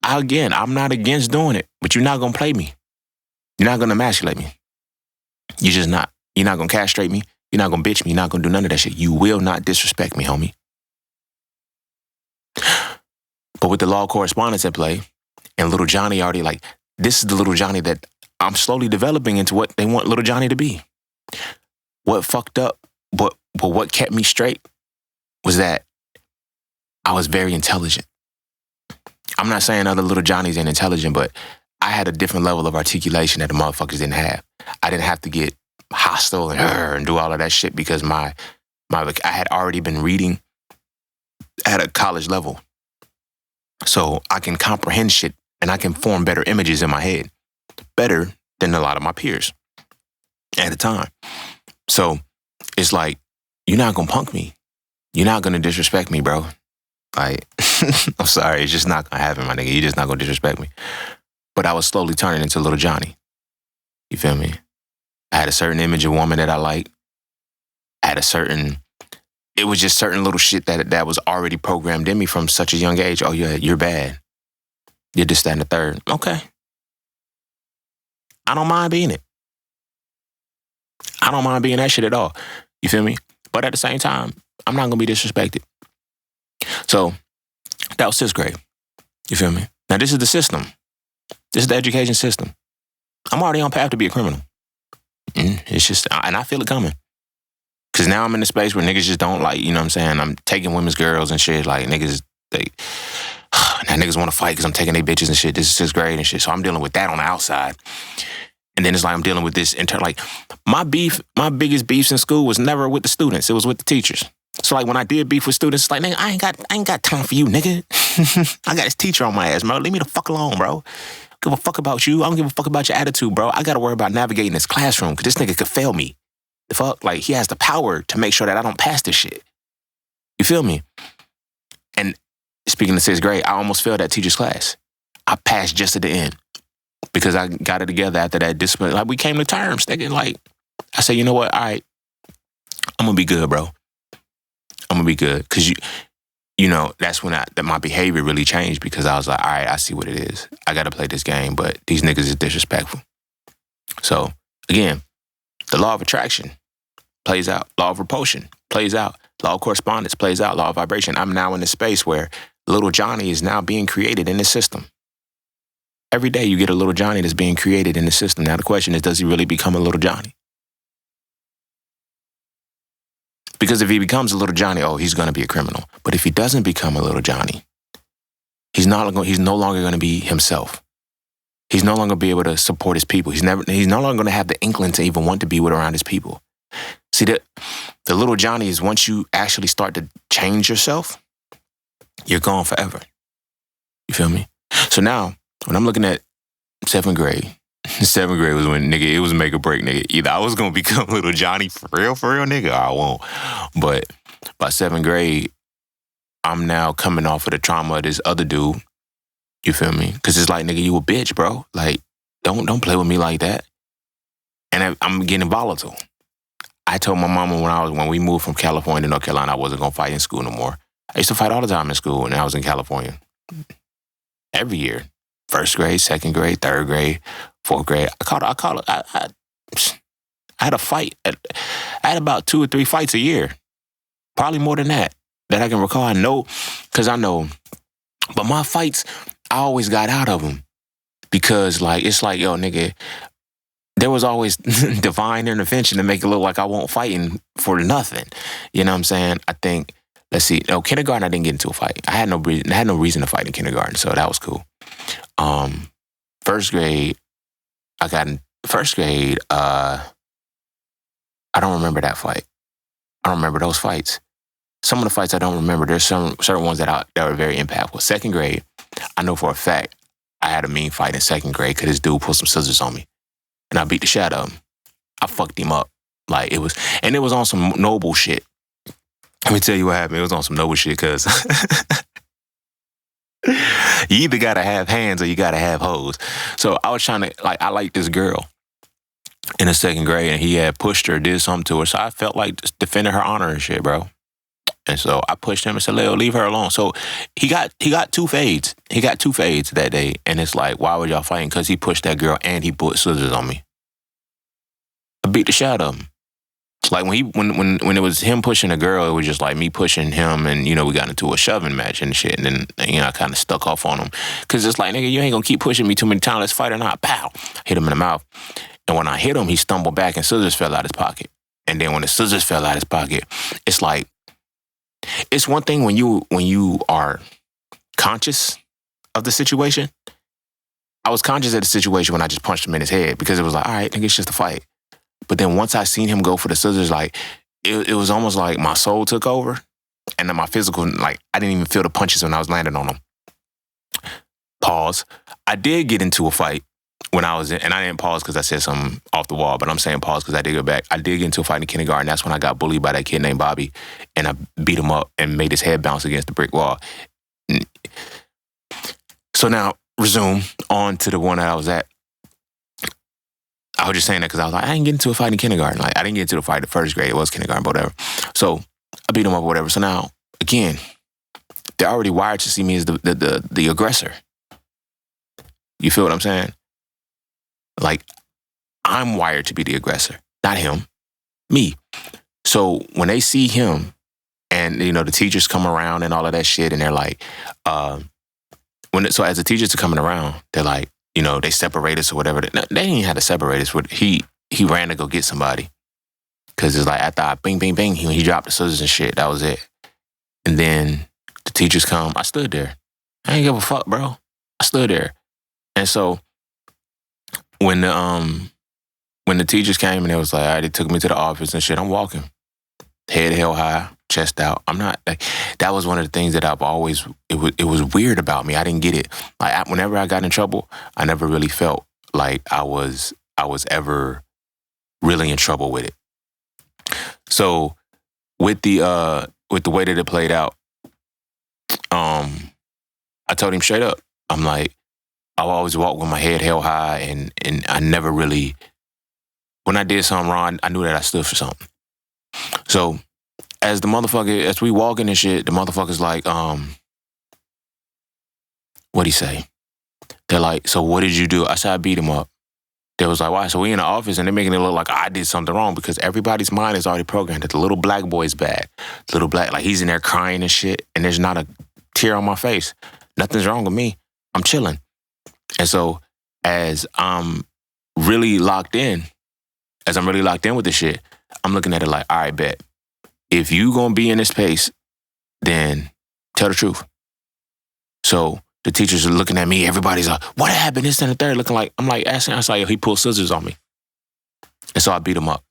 I'm not against doing it, but you're not gonna play me. You're not gonna emasculate me. You're just not. You're not gonna castrate me. You're not gonna bitch me. You're not gonna do none of that shit. You will not disrespect me, homie. But with the law of correspondence at play, and little Johnny already this is the little Johnny that I'm slowly developing into what they want little Johnny to be. What fucked up, but what kept me straight was that I was very intelligent. I'm not saying other little Johnnies ain't intelligent, but I had a different level of articulation that the motherfuckers didn't have. I didn't have to get hostile and do all of that shit because I had already been reading at a college level. So I can comprehend shit and I can form better images in my head. Better than a lot of my peers at the time. So it's like, you're not gonna punk me. You're not gonna disrespect me, bro. Like, I'm sorry, it's just not gonna happen, my nigga. You're just not gonna disrespect me. But I was slowly turning into little Johnny. You feel me? I had a certain image of woman that I liked. It was just certain little shit that was already programmed in me from such a young age. Oh, yeah, you're bad. You're this, that, and the third. Okay. I don't mind being it. I don't mind being that shit at all. You feel me? But at the same time, I'm not gonna be disrespected. So that was 6th grade. You feel me? Now this is the system. This is the education system. I'm already on path to be a criminal. It's just, and I feel it coming. Cause now I'm in a space where niggas just don't like, you know what I'm saying? I'm taking women's girls and shit. Like niggas, now niggas want to fight because I'm taking their bitches and shit. This is 6th grade and shit. So I'm dealing with that on the outside. And then it's like I'm dealing with this my biggest beefs in school was never with the students. It was with the teachers. So like when I did beef with students, it's like, nigga, I ain't got time for you, nigga. I got this teacher on my ass, bro. Leave me the fuck alone, bro. Give a fuck about you. I don't give a fuck about your attitude, bro. I gotta worry about navigating this classroom because this nigga could fail me. The fuck? Like he has the power to make sure that I don't pass this shit. feel me? And speaking of 6th grade, I almost failed that teacher's class. I passed just at the end because I got it together after that discipline. Like, we came to terms, nigga. Like, I said, you know what? All right, I'm gonna be good, bro. I'm gonna be good. Because you know, that's when my behavior really changed, because I was like, all right, I see what it is. I got to play this game, but these niggas is disrespectful. So, again, the law of attraction plays out. Law of repulsion plays out. Law of correspondence plays out. Law of vibration. I'm now in a space where little Johnny is now being created in the system. Every day you get a little Johnny that's being created in the system. Now the question is, does he really become a little Johnny? Because if he becomes a little Johnny, he's going to be a criminal. But if he doesn't become a little Johnny, he's no longer going to be himself. He's no longer be able to support his people. He's no longer going to have the inkling to even want to be around his people. See, the little Johnny is, once you actually start to change yourself, you're gone forever. You feel me? So now, when I'm looking at 7th grade, 7th grade was when, nigga, it was make or break, nigga. Either I was going to become little Johnny for real, nigga, or I won't. But by 7th grade, I'm now coming off of the trauma of this other dude. You feel me? Because it's like, nigga, you a bitch, bro. Like, don't play with me like that. And I'm getting volatile. I told my mama when we moved from California to North Carolina, I wasn't going to fight in school no more. I used to fight all the time in school when I was in California. Every year. 1st grade, 2nd grade, 3rd grade, 4th grade. I had a fight. I had about 2 or 3 fights a year. Probably more than that I can recall. I know. But my fights, I always got out of them. Because, like, it's like, yo, nigga, there was always divine intervention to make it look like I won't fighting for nothing. You know what I'm saying? I think, let's see. No, kindergarten, I didn't get into a fight. I had no reason to fight in kindergarten, so that was cool. 1st grade, I don't remember that fight. I don't remember those fights. Some of the fights I don't remember. There's some certain ones that were very impactful. 2nd grade, I know for a fact I had a mean fight in 2nd grade because this dude pulled some scissors on me. And I beat the shit out of him. I fucked him up. Like, it was on some noble shit. Let me tell you what happened. It was on some noble shit because you either gotta have hands or you gotta have hoes. So I was trying to, like, I liked this girl in the 2nd grade, and he had pushed her, did something to her. So I felt like just defending her honor and shit, bro. And so I pushed him and said, Leo, leave her alone. So he got 2 fades. He got 2 fades that day. And it's like, why would y'all fighting? Because he pushed that girl and he put scissors on me. I beat the shit out of him. Like, when it was him pushing a girl, it was just like me pushing him, and, you know, we got into a shoving match and shit. And then, you know, I kind of stuck off on him. Because it's like, nigga, you ain't going to keep pushing me too many times. Let's fight or not. Pow. Hit him in the mouth. And when I hit him, he stumbled back and scissors fell out his pocket. And then when the scissors fell out his pocket, it's like, it's one thing when you are conscious of the situation. I was conscious of the situation when I just punched him in his head, because it was like, all right, nigga, it's just a fight. But then once I seen him go for the scissors, like, it was almost like my soul took over, and then my physical, like, I didn't even feel the punches when I was landing on them. Pause. I did get into a fight when I was in, and I didn't pause because I said something off the wall, but I'm saying pause because I did go back. I did get into a fight in kindergarten. That's when I got bullied by that kid named Bobby, and I beat him up and made his head bounce against the brick wall. So now, resume on to the one that I was at. I was just saying that because I was like, I didn't get into a fight in kindergarten. Like, I didn't get into a fight in 1st grade. It was kindergarten, but whatever. So I beat him up or whatever. So now, again, they're already wired to see me as the aggressor. You feel what I'm saying? Like, I'm wired to be the aggressor, not him, me. So when they see him, and, you know, the teachers come around and all of that shit, and they're like, so as the teachers are coming around, they're like, you know, they separate us or whatever. They didn't even have to separate us. He ran to go get somebody. Because it's like, after I bing, bing, bing, he dropped the scissors and shit. That was it. And then the teachers come. I stood there. I ain't give a fuck, bro. I stood there. And so when the teachers came and it was like, all right, they took me to the office and shit, I'm walking. Head held high, chest out. I'm not, like, that was one of the things that I've always, it was weird about me. I didn't get it. Like, whenever I got in trouble, I never really felt like I was ever really in trouble with it. So with the with the way that it played out, I told him straight up, I'm like, I always walk with my head held high, and I never really, when I did something wrong, I knew that I stood for something. So as we walking and shit, the motherfucker's like, what'd he say? They're like, so what did you do? I said, I beat him up. They was like, why? So we in the office and they're making it look like I did something wrong because everybody's mind is already programmed that the little black boy's bad. The little black, like he's in there crying and shit, and there's not a tear on my face. Nothing's wrong with me. I'm chilling. And so as I'm really locked in with this shit, I'm looking at it like, all right, bet. If you gonna be in this space, then tell the truth. So the teachers are looking at me. Everybody's like, what happened? This and the third. Looking like, I'm like, asking. I was like, yo, he pulled scissors on me. And so I beat him up.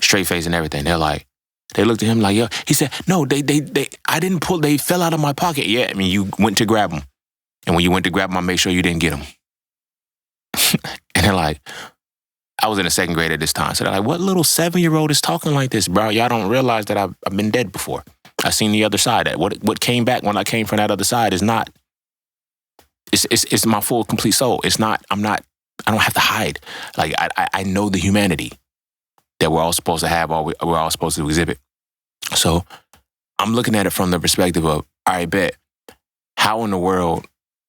Straight face and everything. They're like, they looked at him like, yo. He said, no, I didn't pull. They fell out of my pocket. Yeah, I mean, you went to grab them. And when you went to grab them, I made sure you didn't get them. And they're like, I was in the second grade at this time. So they're like, what little 7-year-old is talking like this, bro? Y'all don't realize that I've been dead before. I've seen the other side. What came back when I came from that other side is not, it's my full, complete soul. It's not, I don't have to hide. Like, I know the humanity that we're all supposed to have, or we're all supposed to exhibit. So I'm looking at it from the perspective of, all right, bet, how in the world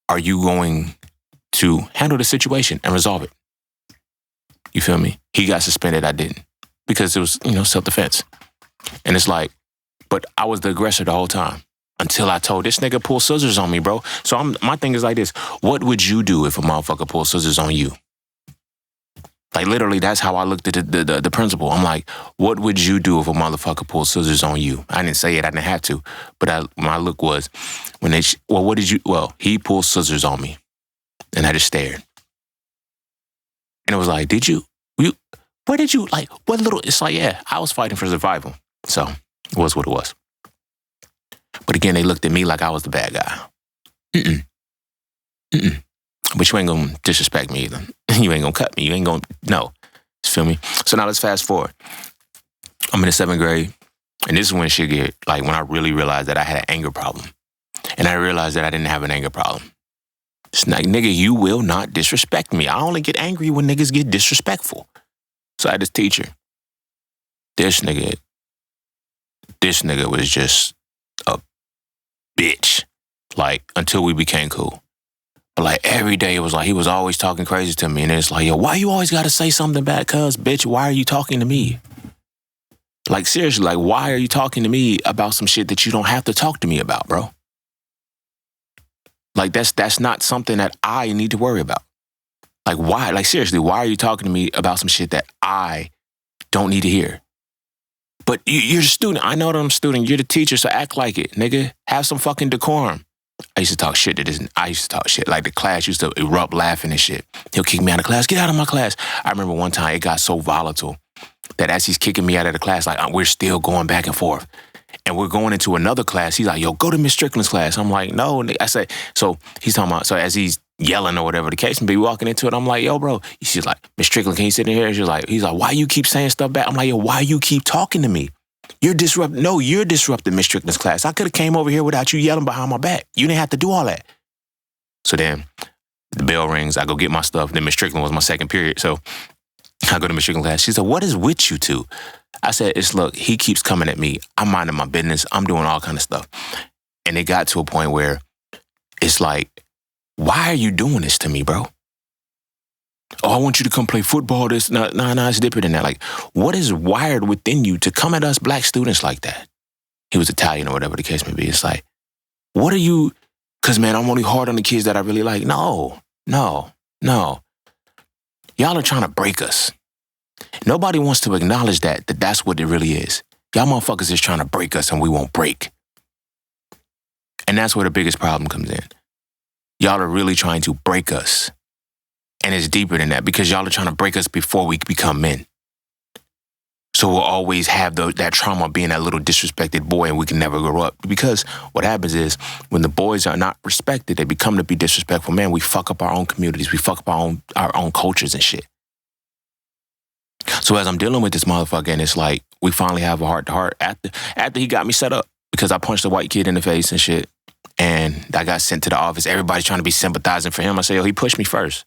are you going to handle the situation and resolve it? You feel me? He got suspended, I didn't. Because it was, self-defense. And it's like, but I was the aggressor the whole time. Until I told this nigga pull scissors on me, bro. So my thing is like this. What would you do if a motherfucker pulled scissors on you? Like literally, that's how I looked at the principal. I'm like, what would you do if a motherfucker pulled scissors on you? I didn't say it. I didn't have to. But my look was, when they, he pulled scissors on me. And I just stared. And it was like, where did you, like, what little, it's like, yeah, I was fighting for survival. So it was what it was. But again, they looked at me like I was the bad guy. But you ain't gonna disrespect me either. You ain't gonna cut me. You ain't gonna, no. You feel me? So now let's fast forward. I'm in the 7th grade. And this is when shit get, like, when I really realized that I had an anger problem. And I realized that I didn't have an anger problem. It's like, nigga, you will not disrespect me. I only get angry when niggas get disrespectful. So I had this teacher. This nigga was just a bitch. Like, until we became cool. But like every day it was like he was always talking crazy to me. And it's like, yo, why you always gotta say something bad? Cuz, bitch, why are you talking to me? Like, seriously, like, why are you talking to me about some shit that you don't have to talk to me about, bro? Like, that's not something that I need to worry about. Like, why? Like, seriously, why are you talking to me about some shit that I don't need to hear? But you're a student. I know that I'm a student. You're the teacher, so act like it, nigga. Have some fucking decorum. I used to talk shit. Like, the class used to erupt laughing and shit. He'll kick me out of class. Get out of my class. I remember one time it got so volatile that as he's kicking me out of the class, like, we're still going back and forth. And we're going into another class. He's like, yo, go to Miss Strickland's class. I'm like, no. I said, so he's talking about, so as he's yelling or whatever the case may be, walking into it, I'm like, yo, bro. She's like, Miss Strickland, can you sit in here? He's like, why you keep saying stuff back? I'm like, yo, why you keep talking to me? You're disrupting Miss Strickland's class. I could have came over here without you yelling behind my back. You didn't have to do all that. So then the bell rings. I go get my stuff. Then Miss Strickland was my second period. So I go to Miss Strickland's class. She said, what is with you two? I said, look, he keeps coming at me. I'm minding my business. I'm doing all kind of stuff. And it got to a point where it's like, why are you doing this to me, bro? Oh, I want you to come play football. This, no, it's different than that. Like, what is wired within you to come at us black students like that? He was Italian or whatever the case may be. It's like, what are you? Because, man, I'm only hard on the kids that I really like. No. Y'all are trying to break us. Nobody wants to acknowledge that that's what it really is. Y'all motherfuckers is trying to break us and we won't break. And that's where the biggest problem comes in. Y'all are really trying to break us. And it's deeper than that because y'all are trying to break us before we become men. So we'll always have that trauma of being that little disrespected boy and we can never grow up. Because what happens is when the boys are not respected, they become to be disrespectful men. We fuck up our own communities. We fuck up our own cultures and shit. So as I'm dealing with this motherfucker, and it's like, we finally have a heart-to-heart after he got me set up because I punched a white kid in the face and shit. And I got sent to the office. Everybody trying to be sympathizing for him. I say, yo, he pushed me first.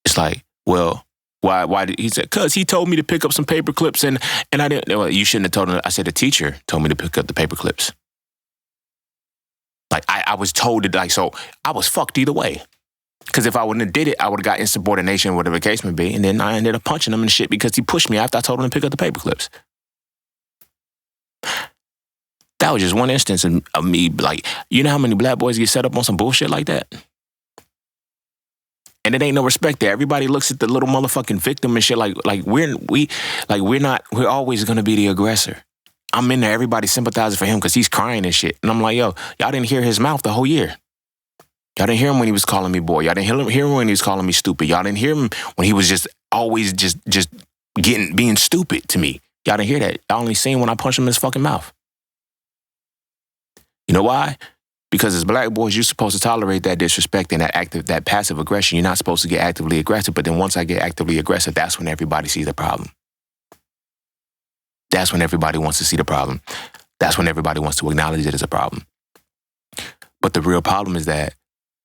It's like, well, why did he say? Cause he told me to pick up some paper clips and I didn't. Well, you shouldn't have told him. I said the teacher told me to pick up the paper clips. Like I was told it. Like, so I was fucked either way. Cause if I wouldn't have did it, I would have got insubordination, whatever the case may be, and then I ended up punching him and shit because he pushed me after I told him to pick up the paper clips. That was just one instance of me, like, you know how many black boys get set up on some bullshit like that? And it ain't no respect there. Everybody looks at the little motherfucking victim and shit like we're always gonna be the aggressor. I'm in there, everybody sympathizing for him because he's crying and shit. And I'm like, yo, y'all didn't hear his mouth the whole year. Y'all didn't hear him when he was calling me boy. Y'all didn't hear him when he was calling me stupid. Y'all didn't hear him when he was just always just being stupid to me. Y'all didn't hear that. Y'all only seen when I punched him in his fucking mouth. You know why? Because as black boys, you're supposed to tolerate that disrespect and that passive aggression. You're not supposed to get actively aggressive. But then once I get actively aggressive, that's when everybody sees the problem. That's when everybody wants to see the problem. That's when everybody wants to acknowledge it as a problem. But the real problem is that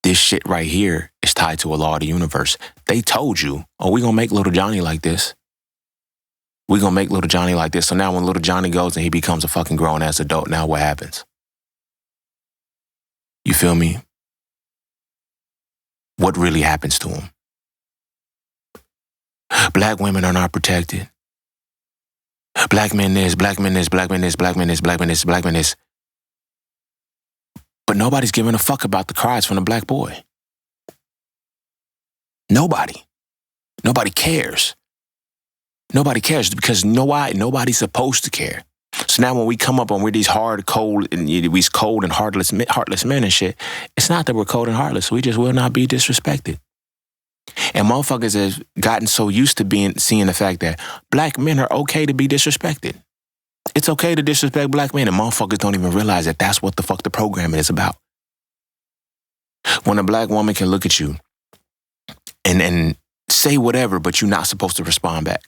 this shit right here is tied to a law of the universe. They told you, oh, we're going to make little Johnny like this. We're going to make little Johnny like this. So now when little Johnny goes and he becomes a fucking grown-ass adult, now what happens? You feel me? What really happens to him? Black women are not protected. Black men this, black men this, black men this, black men this, black men this, black men this. But nobody's giving a fuck about the cries from the black boy. Nobody. Nobody cares. Nobody cares because you know why? Nobody's supposed to care. So now when we come up and we're these cold and heartless men and shit, it's not that we're cold and heartless. We just will not be disrespected. And motherfuckers have gotten so used to seeing the fact that black men are okay to be disrespected. It's okay to disrespect black men, and motherfuckers don't even realize that that's what the fuck the programming is about. When a black woman can look at you and say whatever, but you're not supposed to respond back.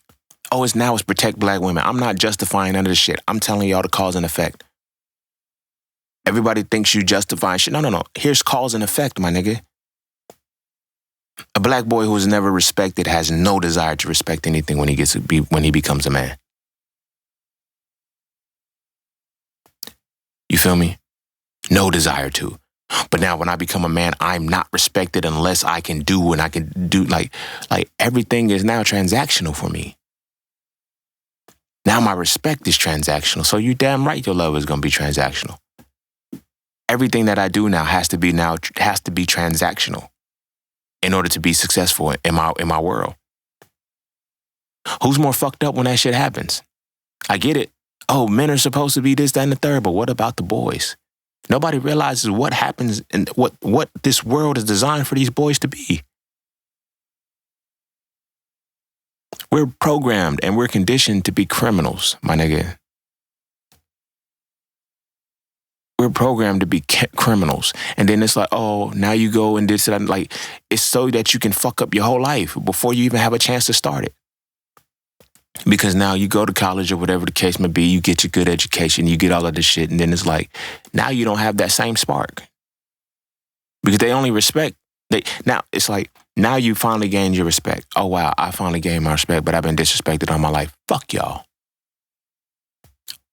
Oh, it's protect black women. I'm not justifying none of this shit. I'm telling y'all the cause and effect. Everybody thinks you justifying shit. No. Here's cause and effect, my nigga. A black boy who is never respected has no desire to respect anything when he becomes a man. You feel me? No desire to. But now when I become a man, I'm not respected unless I can do and I can do like everything is now transactional for me. Now my respect is transactional. So you damn right your love is going to be transactional. Everything that I do now has to be transactional in order to be successful in my world. Who's more fucked up when that shit happens? I get it. Oh, men are supposed to be this, that, and the third, but what about the boys? Nobody realizes what happens and what this world is designed for these boys to be. We're programmed and we're conditioned to be criminals, my nigga. We're programmed to be criminals. And then it's like, oh, now you go and this and that. Like, it's so that you can fuck up your whole life before you even have a chance to start it. Because now you go to college or whatever the case may be, you get your good education, you get all of this shit, and then it's like, now you don't have that same spark. Because they only respect, it's like, now you finally gained your respect. Oh, wow, I finally gained my respect, but I've been disrespected all my life. Fuck y'all.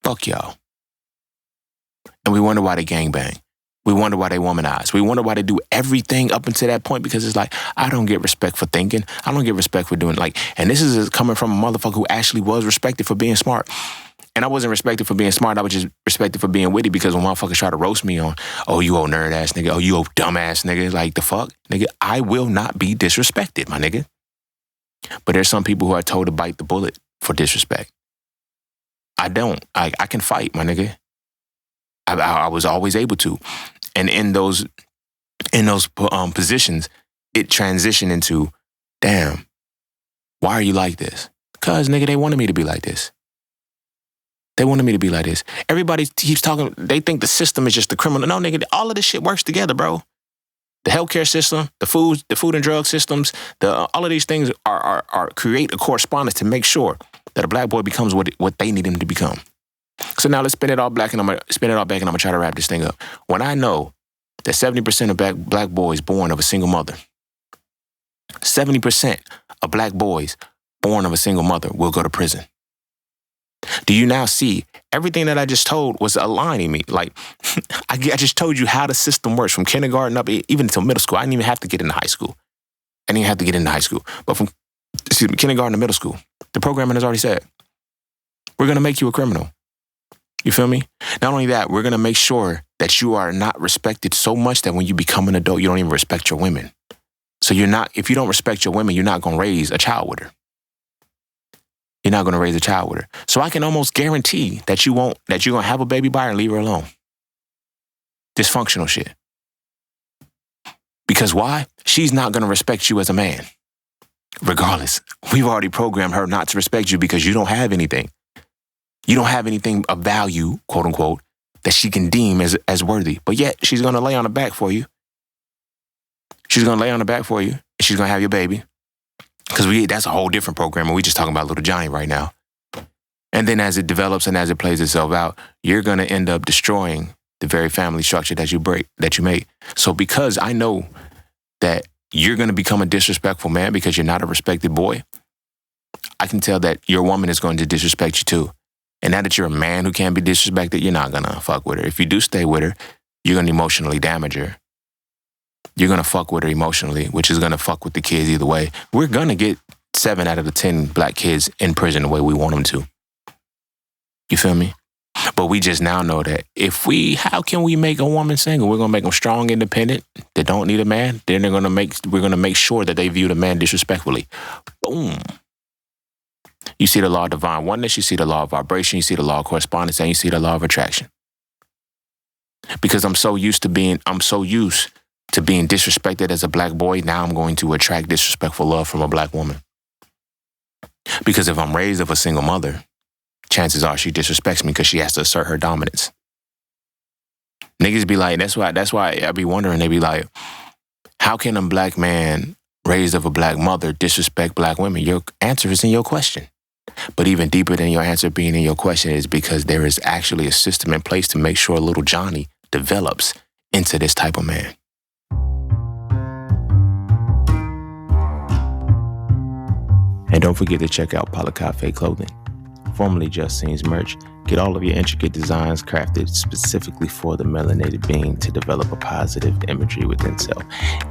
Fuck y'all. And we wonder why they gangbang. We wonder why they womanize. We wonder why they do everything up until that point because it's like, I don't get respect for thinking. I don't get respect for doing and this is coming from a motherfucker who actually was respected for being smart. And I wasn't respected for being smart. I was just respected for being witty because when motherfuckers try to roast me on, oh, you old nerd ass nigga. Oh, you old dumb ass nigga. Like the fuck? Nigga, I will not be disrespected, my nigga. But there's some people who are told to bite the bullet for disrespect. I don't. I can fight, my nigga. I was always able to. And in those positions, it transitioned into, damn, why are you like this? Because, nigga, they wanted me to be like this. They wanted me to be like this. Everybody keeps talking, they think the system is just the criminal. No, nigga, all of this shit works together, bro. The healthcare system, the food and drug systems, all of these things are create a correspondence to make sure that a black boy becomes what they need him to become. So now let's spin it all back, and I'm gonna try to wrap this thing up. When I know that 70% of black boys born of a single mother, 70% of black boys born of a single mother will go to prison. Do you now see everything that I just told was aligning me? Like, I just told you how the system works from kindergarten up, even until middle school. I didn't even have to get into high school. But from kindergarten to middle school, the programming has already said, we're going to make you a criminal. You feel me? Not only that, we're going to make sure that you are not respected so much that when you become an adult, you don't even respect your women. So if you don't respect your women, you're not going to raise a child with her. You're not going to raise a child with her. So I can almost guarantee that you're going to have a baby by her and leave her alone. Dysfunctional shit. Because why? She's not going to respect you as a man. Regardless, we've already programmed her not to respect you because you don't have anything. You don't have anything of value, quote unquote, that she can deem as worthy. But yet she's going to lay on the back for you. She's going to lay on the back for you, and she's going to have your baby. Because that's a whole different program, and we're just talking about little Johnny right now. And then as it develops and as it plays itself out, you're going to end up destroying the very family structure that you made. So because I know that you're going to become a disrespectful man because you're not a respected boy, I can tell that your woman is going to disrespect you too. And now that you're a man who can't be disrespected, you're not going to fuck with her. If you do stay with her, you're going to emotionally damage her. You're going to fuck with her emotionally, which is going to fuck with the kids either way. We're going to get 7 out of the 10 black kids in prison the way we want them to. You feel me? But we just now know that how can we make a woman single? We're going to make them strong, independent. They don't need a man. Then we're going to make sure that they view the man disrespectfully. Boom. You see the law of divine oneness. You see the law of vibration. You see the law of correspondence, and you see the law of attraction. Because I'm so used to being disrespected as a black boy, now I'm going to attract disrespectful love from a black woman. Because if I'm raised of a single mother, chances are she disrespects me because she has to assert her dominance. Niggas be like, that's why I be wondering, they be like, how can a black man raised of a black mother disrespect black women? Your answer is in your question. But even deeper than your answer being in your question is because there is actually a system in place to make sure little Johnny develops into this type of man. And don't forget to check out Cafe Clothing, formerly Just Scenes merch. Get all of your intricate designs crafted specifically for the melanated being to develop a positive imagery within self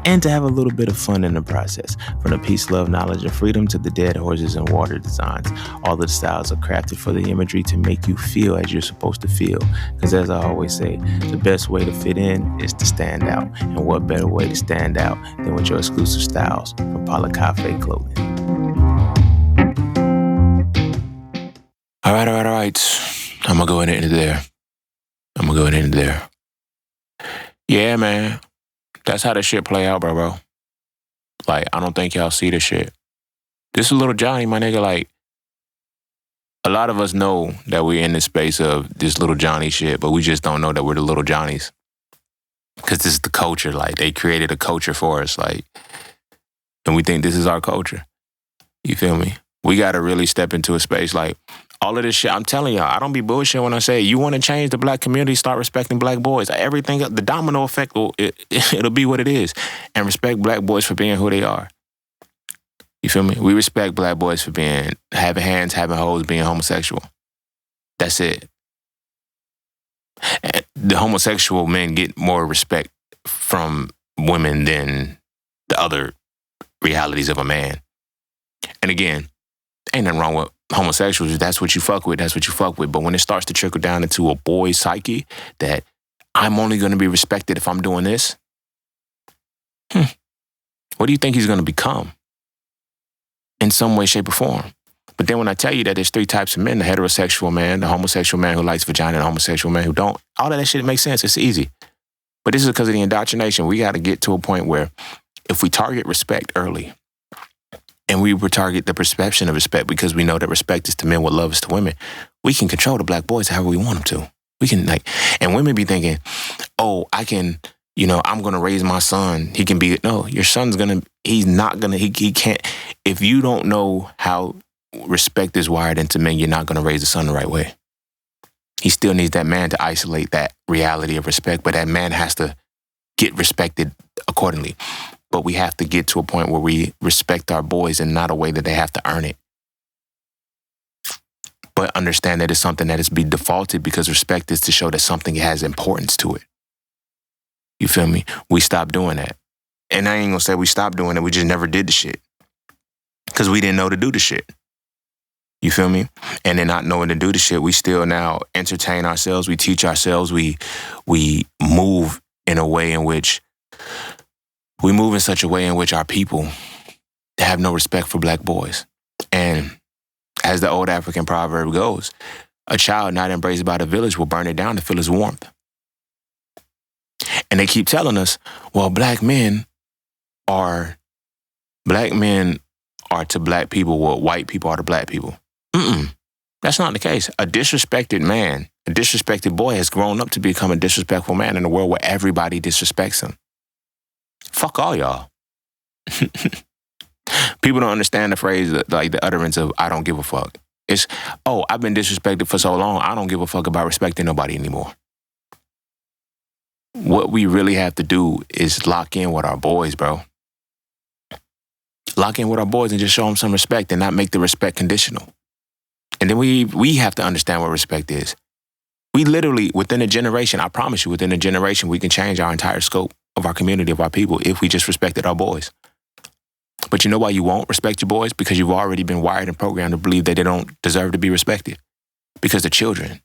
and to have a little bit of fun in the process. From the peace, love, knowledge, and freedom to the dead horses and water designs, all of the styles are crafted for the imagery to make you feel as you're supposed to feel. Because as I always say, the best way to fit in is to stand out. And what better way to stand out than with your exclusive styles from Cafe Clothing. All right. I'm going to go ahead and end it there. Yeah, man. That's how this shit play out, bro. Like, I don't think y'all see this shit. This is little Johnny, my nigga. Like, a lot of us know that we're in this space of this little Johnny shit, but we just don't know that we're the little Johnnies. Because this is the culture. Like, they created a culture for us. Like, and we think this is our culture. You feel me? We got to really step into a space like, all of this shit, I'm telling y'all, I don't be bullshit when I say you want to change the black community, start respecting black boys. Everything, the domino effect, it'll be what it is. And respect black boys for being who they are. You feel me? We respect black boys for having hands, having hoes, being homosexual. That's it. And the homosexual men get more respect from women than the other realities of a man. And again, ain't nothing wrong with homosexuals. If that's what you fuck with, that's what you fuck with. But when it starts to trickle down into a boy's psyche that I'm only going to be respected if I'm doing this, what do you think he's going to become? In some way, shape, or form. But then when I tell you that there's 3 types of men, the heterosexual man, the homosexual man who likes vagina, and the homosexual man who don't, all of that shit makes sense. It's easy. But this is because of the indoctrination. We got to get to a point where if we target respect early, and we target the perception of respect because we know that respect is to men what love is to women, we can control the black boys however we want them to. We can and women be thinking, oh, I can I'm going to raise my son. He can be, no, your son's going to, he can't. If you don't know how respect is wired into men, you're not going to raise the son the right way. He still needs that man to isolate that reality of respect, but that man has to get respected accordingly. But we have to get to a point where we respect our boys in not a way that they have to earn it, but understand that it's something that is be defaulted, because respect is to show that something has importance to it. You feel me? We stopped doing that. And I ain't gonna say we stopped doing it, we just never did the shit. Because we didn't know to do the shit. You feel me? And then not knowing to do the shit, we still now entertain ourselves, we teach ourselves, we move in a way in which, we move in such a way in which our people have no respect for black boys. And as the old African proverb goes, a child not embraced by the village will burn it down to feel its warmth. And they keep telling us, well, black men are to black people what white people are to black people. That's not the case. A disrespected man, a disrespected boy has grown up to become a disrespectful man in a world where everybody disrespects him. Fuck all y'all. People don't understand the phrase, like the utterance of, I don't give a fuck. It's, I've been disrespected for so long, I don't give a fuck about respecting nobody anymore. What we really have to do is lock in with our boys, bro. Lock in with our boys and just show them some respect and not make the respect conditional. And then we have to understand what respect is. We literally, within a generation, I promise you, within a generation, we can change our entire scope of our community, of our people, if we just respected our boys. But you know why you won't respect your boys? Because you've already been wired and programmed to believe that they don't deserve to be respected. Because they're children.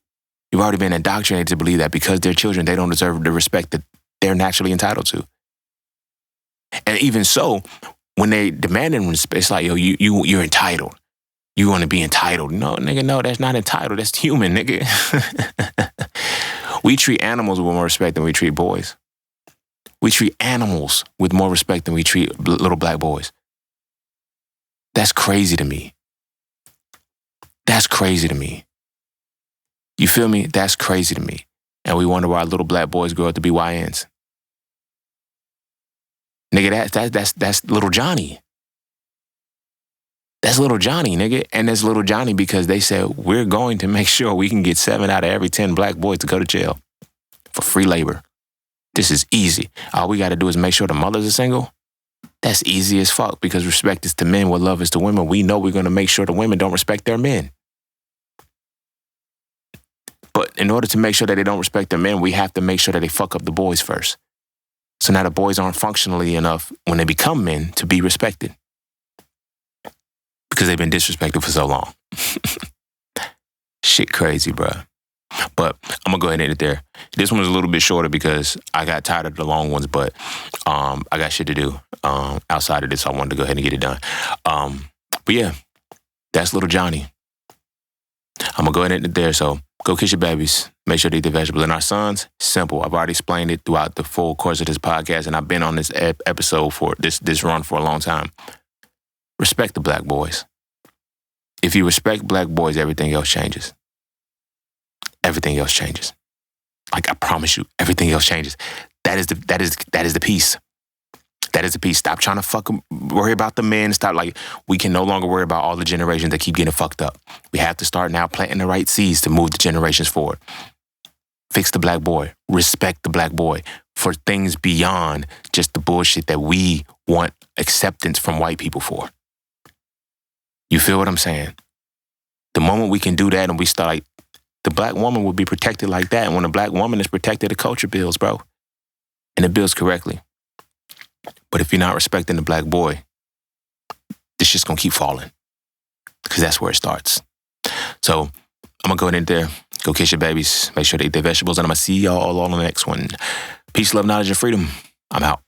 You've already been indoctrinated to believe that because they're children, they don't deserve the respect that they're naturally entitled to. And even so, when they demand respect, it's like, yo, you're entitled. You want to be entitled. No, nigga, no, that's not entitled. That's human, nigga. We treat animals with more respect than we treat boys. We treat animals with more respect than we treat little black boys. That's crazy to me. That's crazy to me. You feel me? That's crazy to me. And we wonder why little black boys grow up to be YNs. Nigga, that's little Johnny. That's little Johnny, nigga. And that's little Johnny because they said, we're going to make sure we can get 7 out of every 10 black boys to go to jail for free labor. This is easy. All we got to do is make sure the mothers are single. That's easy as fuck, because respect is to men what love is to women. We know we're going to make sure the women don't respect their men. But in order to make sure that they don't respect their men, we have to make sure that they fuck up the boys first. So now the boys aren't functionally enough when they become men to be respected. Because they've been disrespected for so long. Shit crazy, bro. But I'm going to go ahead and end it there. This one was a little bit shorter because I got tired of the long ones, but I got shit to do outside of this. So I wanted to go ahead and get it done. But yeah, that's little Johnny. I'm going to go ahead and end it there. So go kiss your babies. Make sure they eat the vegetables. And our sons, simple. I've already explained it throughout the full course of this podcast, and I've been on this episode for this run for a long time. Respect the black boys. If you respect black boys, everything else changes. Everything else changes. Like, I promise you, everything else changes. That is the piece. That is the piece. Stop trying to worry about the men. Stop, we can no longer worry about all the generations that keep getting fucked up. We have to start now planting the right seeds to move the generations forward. Fix the black boy. Respect the black boy for things beyond just the bullshit that we want acceptance from white people for. You feel what I'm saying? The moment we can do that and we start, the black woman will be protected like that. And when a black woman is protected, the culture builds, bro. And it builds correctly. But if you're not respecting the black boy, this shit's going to keep falling. Because that's where it starts. So I'm going to go in there, go kiss your babies, make sure they eat their vegetables, and I'm going to see y'all all on the next one. Peace, love, knowledge, and freedom. I'm out.